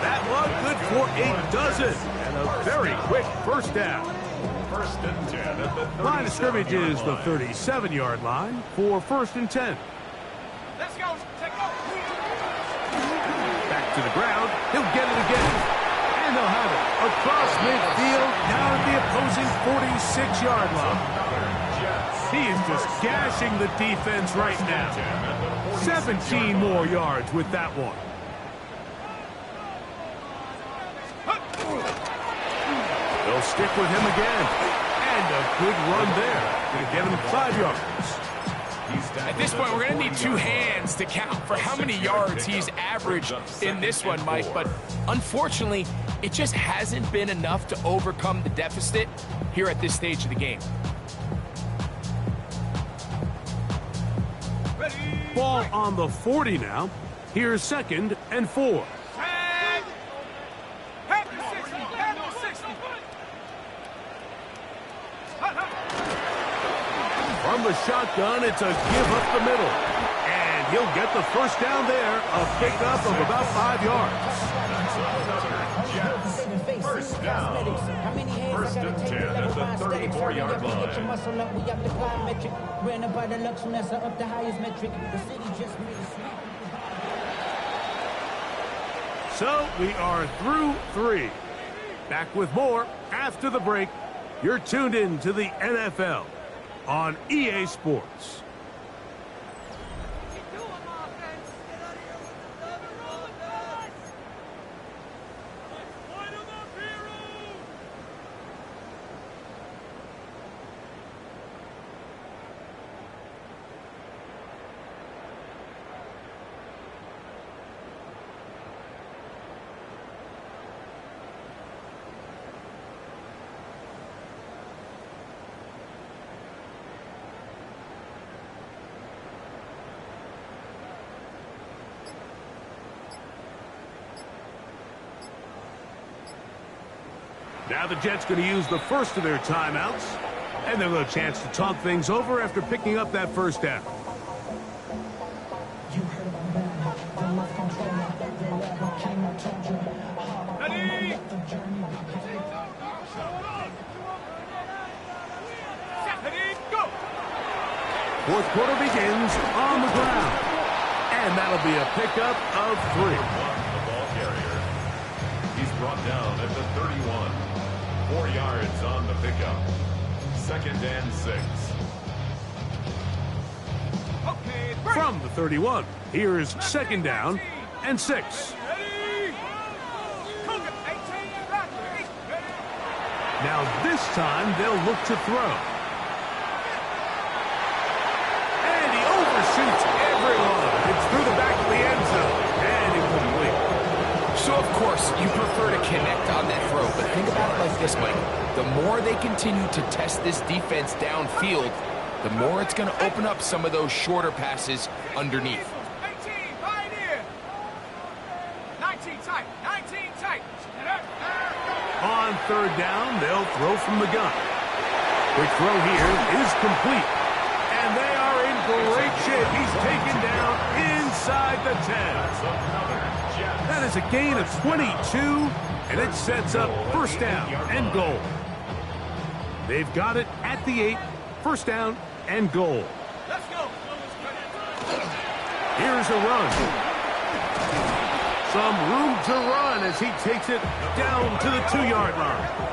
That one good for a dozen. And a very quick first down.
First and 10 at the 37
Line of scrimmage is the 37-yard line for first and 10.
Let's go. Take off.
Back to the ground. He'll get it again. And they'll have it across midfield down at the opposing 46-yard line. He is just gashing the defense right now. 17 more yards with that one. They'll stick with him again. And a good run there. Going to get him 5 yards.
At this point, we're going to need two hands to count for how many yards he's averaged in this one, Mike. But unfortunately, it just hasn't been enough to overcome the deficit here at this stage of the game.
Ball on the 40 now. Here's second and 4. From the shotgun, it's a give up the middle. And he'll get the first down there, a pickup of about 5 yards.
First down. First and 10 at the 34-yard line.
So we are through 3. Back with more after the break. You're tuned in to the NFL on EA Sports. Now the Jets going to use the first of their timeouts, and they'll have a chance to talk things over after picking up that first down.
Ready? Go!
Fourth quarter begins on the ground, and that'll be a pickup of 3.
The ball carrier. He's brought down at the 31. 4 yards on the pickup. Second and 6.
Okay,
From the 31, here's second down and 6. Now this time they'll look to throw. And he overshoots everyone. It's through the back of the end zone. And incomplete.
So, of course, you prefer to connect on that throw, but think about it like this, Mike. The more they continue to test this defense downfield, the more it's going to open up some of those shorter passes underneath.
18, pioneer. 19 tight, 19 tight.
On third down, they'll throw from the gun. Quick throw here is complete. And they are in great shape. He's taken down inside the 10. That is a gain of 22, and it sets up first down and goal. They've got it at the 8, first down and goal.
Let's go.
Here's a run. Some room to run as he takes it down to the 2-yard line.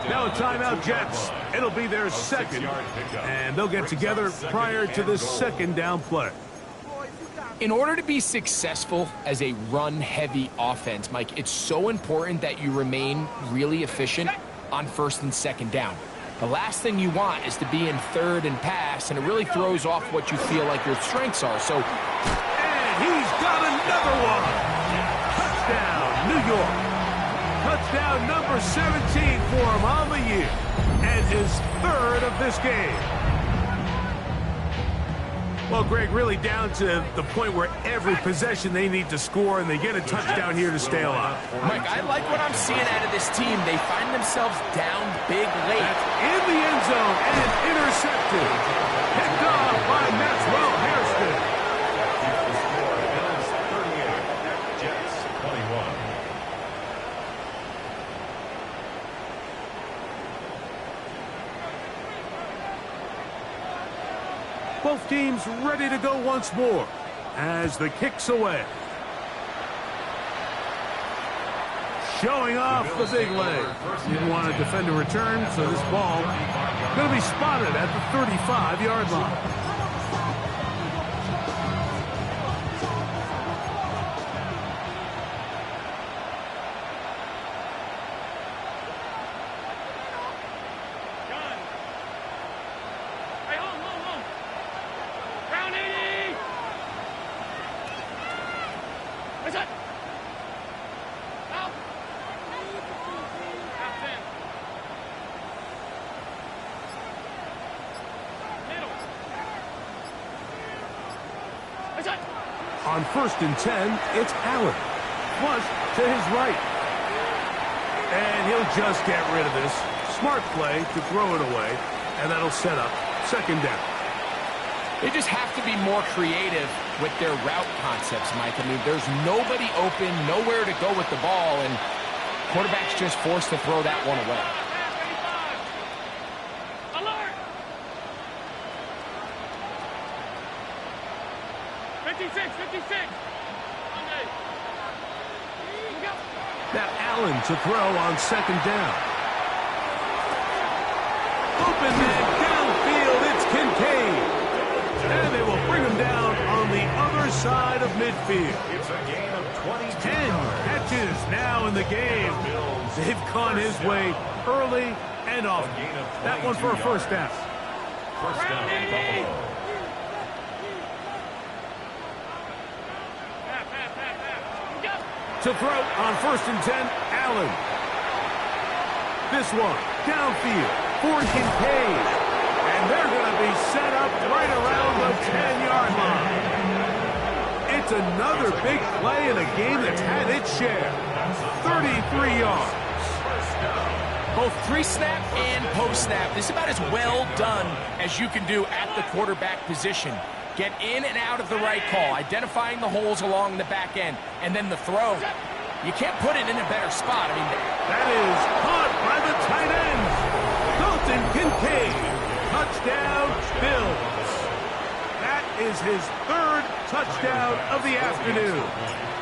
Now a timeout, Jets. It'll be their second, and they'll get together prior to the second down play.
In order to be successful as a run-heavy offense, Mike, it's so important that you remain really efficient on first and second down. The last thing you want is to be in third and pass, and it really throws off what you feel like your strengths are. So,
and he's got another one. Touchdown, New York. Touchdown number 17 for him on the year, and his third of this game. Well, Greg, really down to the point where every possession they need to score, and they get a touchdown here to stay alive.
Mike, I like what I'm seeing out of this team. They find themselves down big late.
In the end zone and intercepted. Picked off by Maxwell Hairston.
Keeps the score. Bills 38, Jets 21.
Both teams ready to go once more as the kick's away. Showing off the big leg. Didn't want to defend a return, so this ball going to be spotted at the 35-yard line. On first and 10, it's Allen. Flush to his right. And he'll just get rid of this. Smart play to throw it away, and that'll set up second down.
They just have to be more creative with their route concepts, Mike. I mean, there's nobody open, nowhere to go with the ball, and quarterback's just forced to throw that one away.
56.
Now Allen to throw on second down. Open man downfield, it's Kincaid. And they will bring him down on the other side of midfield.
It's a gain of 20.
10 catches now in the game. They've gone his way early and often. That one for a first down.
First down, Buffalo.
To throw on first and 10, Allen. This one, downfield for Kincaid. And they're going to be set up right around the 10-yard line. It's another big play in a game that's had its share. 33 yards.
Both pre-snap and post-snap. This is about as well done as you can do at the quarterback position. Get in and out of the right call, identifying the holes along the back end, and then the throw. You can't put it in a better spot. I mean,
that is caught by the tight end, Dalton Kincaid. Touchdown, Bills. That is his third touchdown of the afternoon.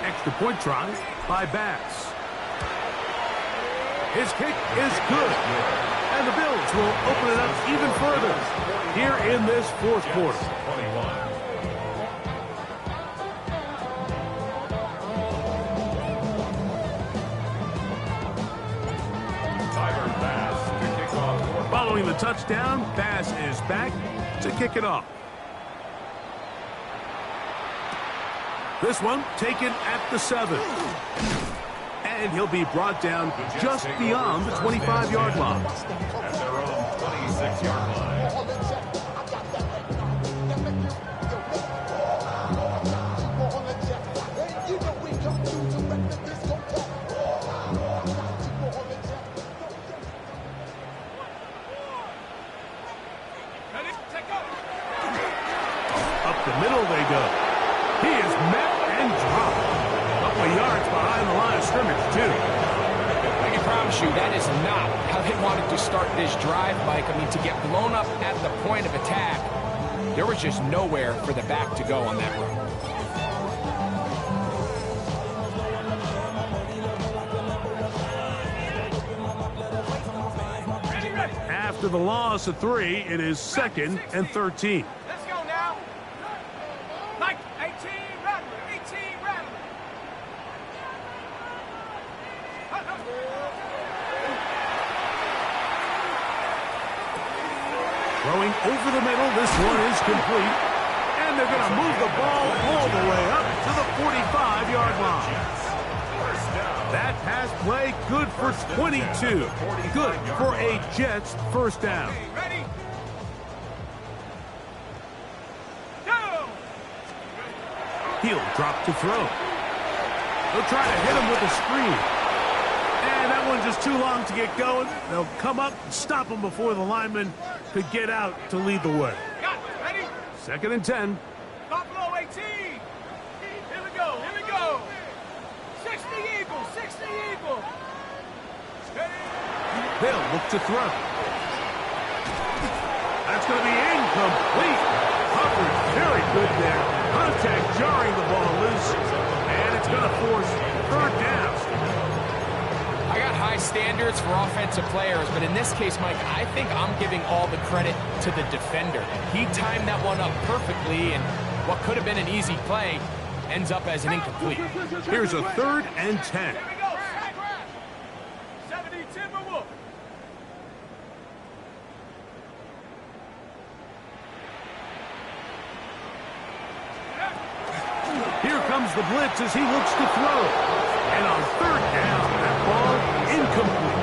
Extra point try by Bass. His kick is good, and the Bills will open it up even further here in this fourth quarter.
21.
Following the touchdown, Bass is back to kick it off. This one taken at the 7. And he'll be brought down just beyond the 25-yard line.
At their own 26-yard line.
I can promise you that is not how they wanted to start this drive, Mike. I mean, to get blown up at the point of attack, there was just nowhere for the back to go on that run.
After the loss of 3, it is 2nd and 13.
Let's go now. Like 18 Rattler, 18 Rattler.
Throwing over the middle, this one is complete. And they're going to move the ball all the way up to the 45-yard line. That pass play good for 22. Good for a Jets first down.
Ready? Go!
He'll drop to throw. They'll try to hit him with a screen. And that one's just too long to get going. They'll come up and stop him before the lineman could get out to lead the way.
Got it. Ready?
2nd and 10.
Buffalo 18. Here we go. Here we go. 60 Eagles. 60 Eagles.
They'll look to throw. That's going to be incomplete. Hubbard very good there. Contact jarring the ball loose. And it's going to force 3rd down.
I got high standards for offensive players, but in this case, Mike, I think I'm giving all the credit to the defender. He timed that one up perfectly, and what could have been an easy play ends up as an incomplete.
Here's a 3rd and 10.
Here we go. 70 Timberwolf.
Here comes the blitz as he looks to throw. And on 3rd down, that ball incomplete.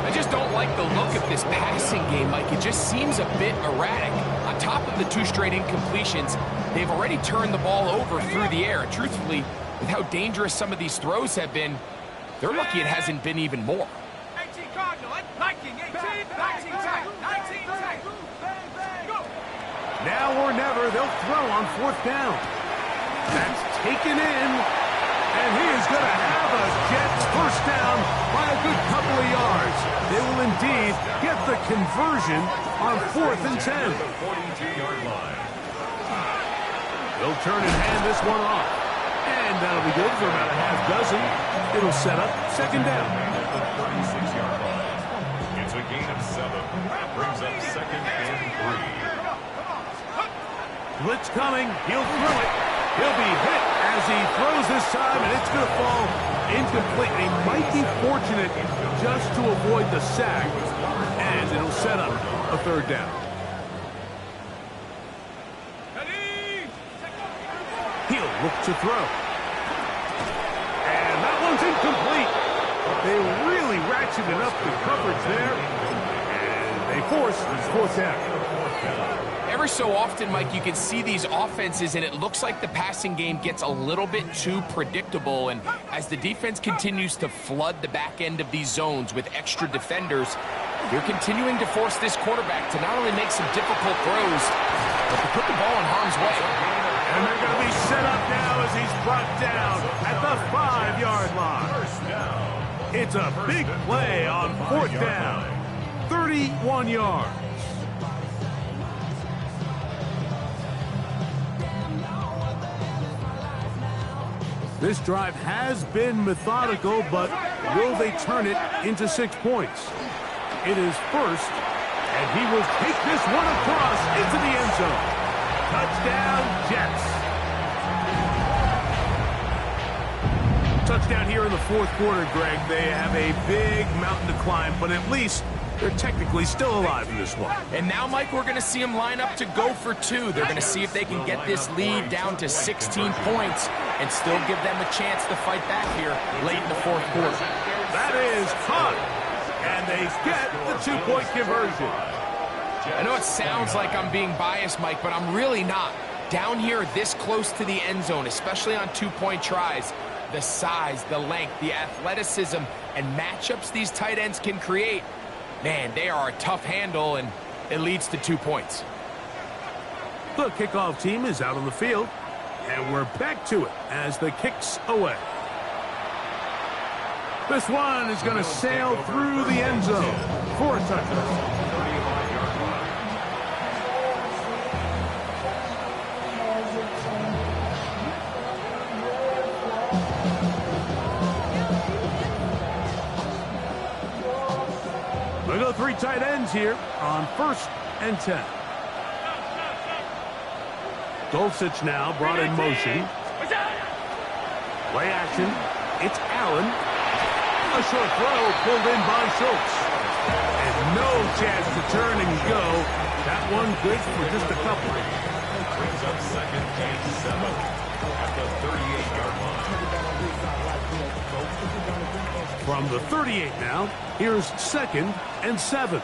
I just don't like the look of this passing game, Mike. It just seems a bit erratic. On top of the 2 straight incompletions, they've already turned the ball over through the air. Truthfully, with how dangerous some of these throws have been, they're lucky it hasn't been even more.
18 Cardinal. 19, 18, 19 tag. 19 tag. Go.
Now or never, they'll throw on 4th down. That's taken in. And he is going to have a Jets first down by a good couple of yards. They will indeed get the conversion on 4th and 10. They'll turn and hand this one off. And that'll be good for about a half dozen. It'll set up 2nd down.
The 36-yard line. It's a gain of 7. That brings up 2nd and 3.
Blitz coming. He'll throw it. He'll be hit as he throws this time, and it's going to fall incomplete. He might be fortunate just to avoid the sack, and it'll set up a 3rd down. He'll look to throw. And that one's incomplete. They really ratcheted up the coverage there, and they force 4th down.
Every so often, Mike, you can see these offenses, and it looks like the passing game gets a little bit too predictable. And as the defense continues to flood the back end of these zones with extra defenders, they're continuing to force this quarterback to not only make some difficult throws, but to put the ball in harm's way.
And they're going to be set up now as he's brought down at the 5-yard line. It's a big play on 4th down. 31 yards. This drive has been methodical, but will they turn it into 6 points? It is 1st, and he will take this one across into the end zone. Touchdown, Jets. Touchdown here in the 4th quarter, Greg. They have a big mountain to climb, but at least they're technically still alive in this one.
And now, Mike, we're going to see them line up to go for 2. They're going to see if they can get this lead down to 16 points and still give them a chance to fight back here late in the 4th quarter.
That is caught, and they get the 2-point conversion.
I know it sounds like I'm being biased, Mike, but I'm really not. Down here this close to the end zone, especially on 2-point tries, the size, the length, the athleticism, and matchups these tight ends can create, man, they are a tough handle, and it leads to 2 points.
The kickoff team is out on the field, and we're back to it as the kick's away. This one is going to sail through the end zone for a touchdown. We'll go 3 tight ends here on 1st and 10. Dulcich now brought in motion. Play action. It's Allen. A short throw pulled in by Schultz. And no chance to turn and go. That one good for just a couple.
Brings up 2nd and 7 at the 38-yard line.
From the 38 now, here's 2nd and 7.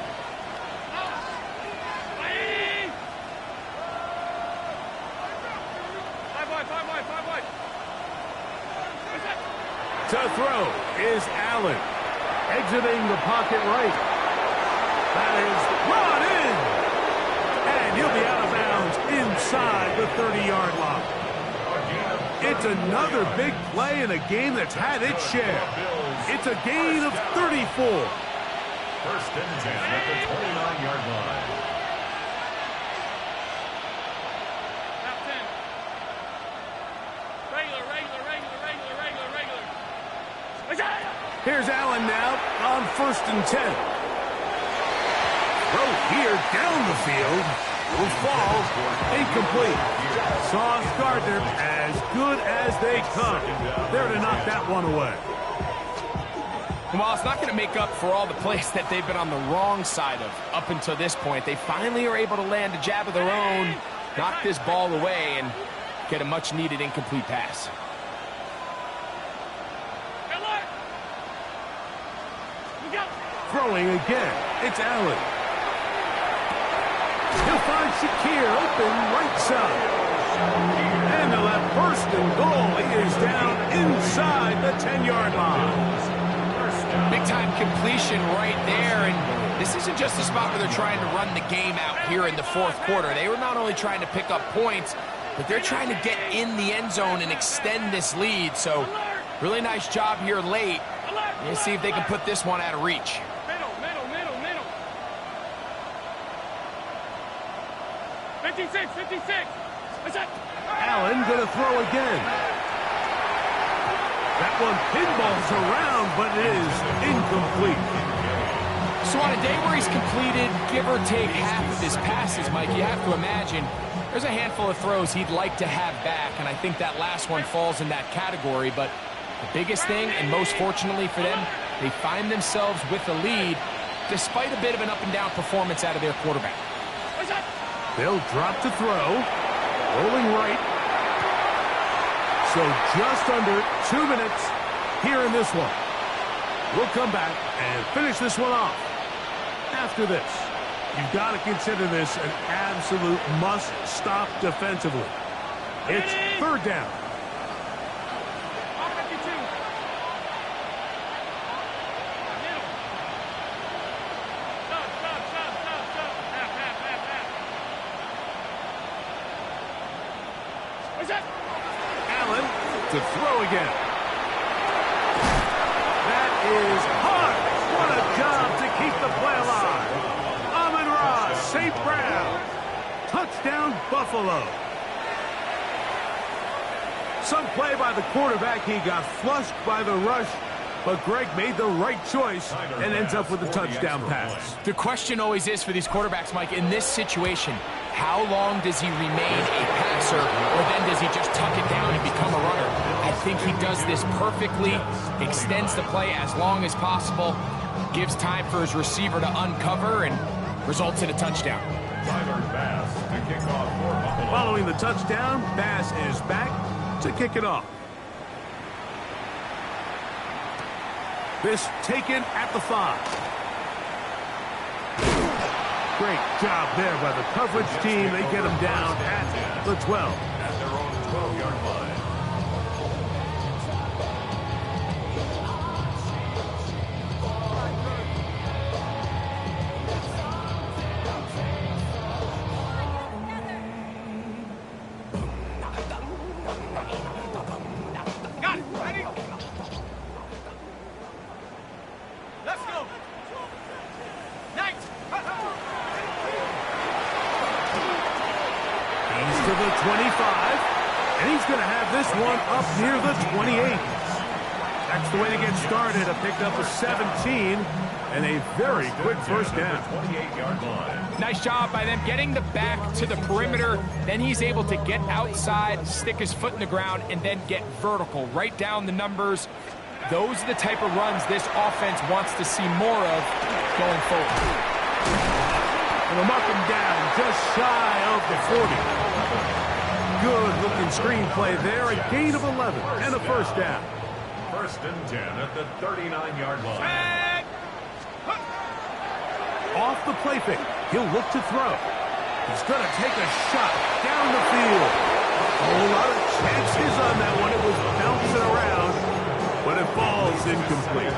To throw is Allen. Exiting the pocket right. That is brought in. And he'll be out of bounds inside the 30-yard line. It's another big play in a game that's had its share. It's a gain of 34.
1st and 10 at the 29-yard line.
Here's Allen now on 1st and 10. Throw here down the field. Will fall. Incomplete. Sauce Gardner as good as they come. There to knock that one away.
Well, it's not going to make up for all the plays that they've been on the wrong side of up until this point. They finally are able to land a jab of their own, knock this ball away, and get a much-needed incomplete pass.
Throwing again. It's Allen. He'll find Shakir open right side. And the left 1st and goal. He is down inside the 10-yard line.
Big-time completion right there, and this isn't just a spot where they're trying to run the game out here in the 4th quarter. They were not only trying to pick up points, but they're trying to get in the end zone and extend this lead. So, really nice job here late. Let's see if they can put this one out of reach.
Middle. 56.
Allen going to throw again. That one pinballs around, but it is incomplete.
So on a day where he's completed, give or take half of his passes, Mike, you have to imagine there's a handful of throws he'd like to have back, and I think that last one falls in that category. But the biggest thing, and most fortunately for them, they find themselves with the lead despite a bit of an up-and-down performance out of their quarterback.
They'll drop to throw. Rolling right. So just under 2 minutes here in this one. We'll come back and finish this one off. After this, you've got to consider this an absolute must-stop defensively. It's 3rd down. Allen to throw again. That is hard. What a job to keep the play alive. Amon-Ra St. Brown. Touchdown, Buffalo. Some play by the quarterback. He got flushed by the rush, but Greg made the right choice and ends up with a touchdown pass.
The question always is for these quarterbacks, Mike, in this situation, how long does he remain a passer, or then does he just tuck it down and become a runner? I think he does this perfectly, extends the play as long as possible, gives time for his receiver to uncover, and results in a touchdown.
Tyler Bass to kick off for Buffalo.
Following the touchdown, Bass is back to kick it off. This taken at the 5. Great job there by the coverage team. They get him down at the 12.
At their own 12-yard line.
25, and he's going to have this one up near the 28. That's the way to get started. A pickup of 17 and a very quick first down.
28-yard line.
Nice job by them getting the back to the perimeter. Then he's able to get outside, stick his foot in the ground, and then get vertical. Right down the numbers. Those are the type of runs this offense wants to see more of going forward.
And they'll mark him down just shy of the 40. Good-looking screenplay there. A gain of 11 and a first down.
First and 10 at the 39-yard line.
Off the play fake. He'll look to throw. He's going to take a shot down the field. A whole lot of chances on that one. It was bouncing around, but it falls incomplete.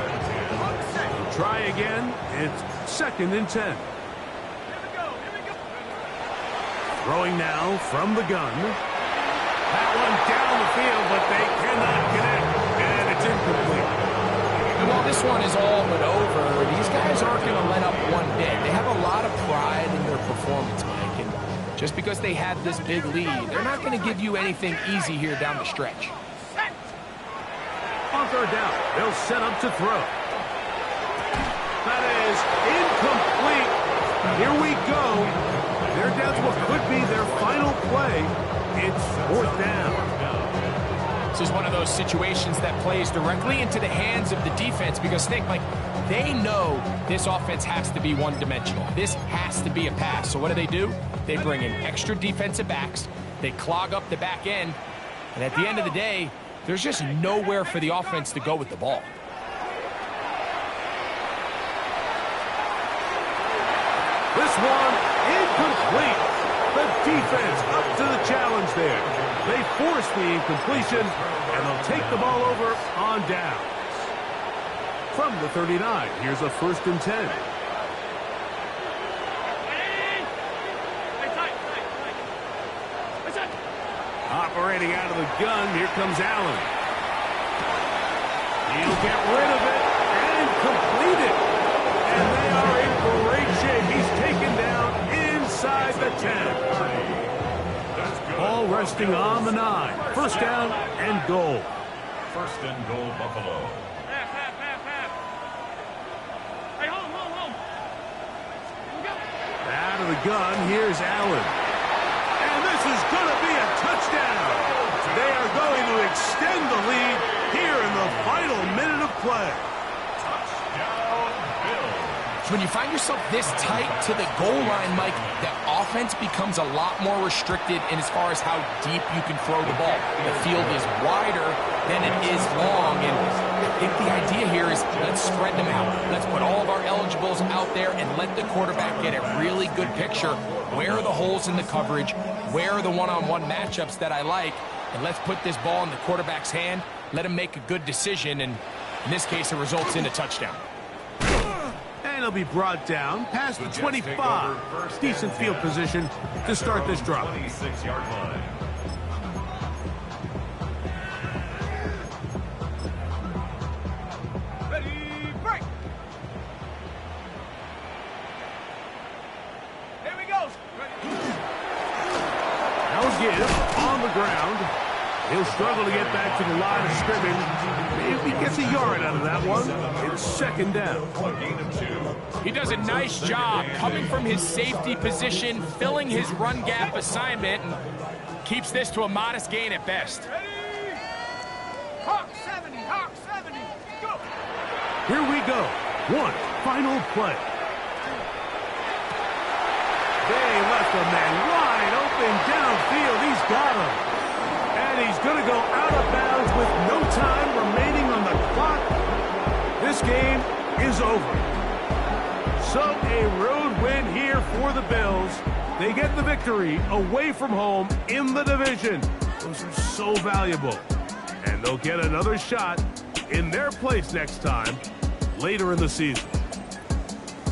He'll try again. It's second and 10. Throwing now from the gun. That one down the field, but they cannot connect, and it's incomplete.
And while this one is all but over, these guys aren't going to let up one bit. They have a lot of pride in their performance, Mike, and just because they had this big lead, they're not going to give you anything easy here down the stretch.
On third down, they'll set up to throw. That is incomplete. Here we go. They're down to what could be their final play. It's fourth down.
This is one of those situations that plays directly into the hands of the defense because, think, Mike, they know this offense has to be one-dimensional. This has to be a pass. So what do? They bring in extra defensive backs. They clog up the back end. And at the end of the day, there's just nowhere for the offense to go with the ball.
This one incomplete. The defense up to the challenge there. They force the incompletion, and they'll take the ball over on down. From the 39, here's a first and 10. Operating out of the gun, here comes Allen. He'll get rid of it and complete it. And they are in great shape. He's taken down inside the 10. Ball resting on the 9. First down and goal.
First and goal, Buffalo.
Hey, home.
Out of the gun, here's Allen. And this is going to be a touchdown. They are going to extend the lead here in the final minute of play.
Touchdown, Bills.
When you find yourself this tight to the goal line, Mike, the offense becomes a lot more restricted in as far as how deep you can throw the ball. The field is wider than it is long, and I think the idea here is let's spread them out. Let's put all of our eligibles out there and let the quarterback get a really good picture. Where are the holes in the coverage? Where are the one-on-one matchups that I like? And let's put this ball in the quarterback's hand, let him make a good decision, and in this case, it results in a touchdown.
And he'll be brought down past the 25. Decent field position to start this drive.
26-yard line.
Ready, break. Here we go.
Now give on the ground. He'll struggle to get back to the line of scrimmage. If he gets a yard out of that one, it's second down.
He does a nice job coming from his safety position, filling his run gap assignment, and keeps this to a modest gain at best.
Hawk 70, go!
Here we go. One final play. They left a man wide open downfield. He's got him. And he's going to go out of bounds with no time remaining on the clock. This game is over. So a road win here for the Bills. They get the victory away from home in the division. Those are so valuable. And they'll get another shot in their place next time later in the season.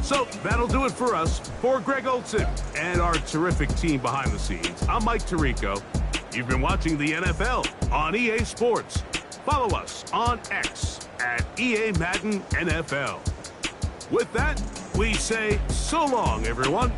So that'll do it for us. For Greg Olson and our terrific team behind the scenes, I'm Mike Tirico. You've been watching the NFL on EA Sports. Follow us on X at EA Madden NFL. With that, we say so long, everyone.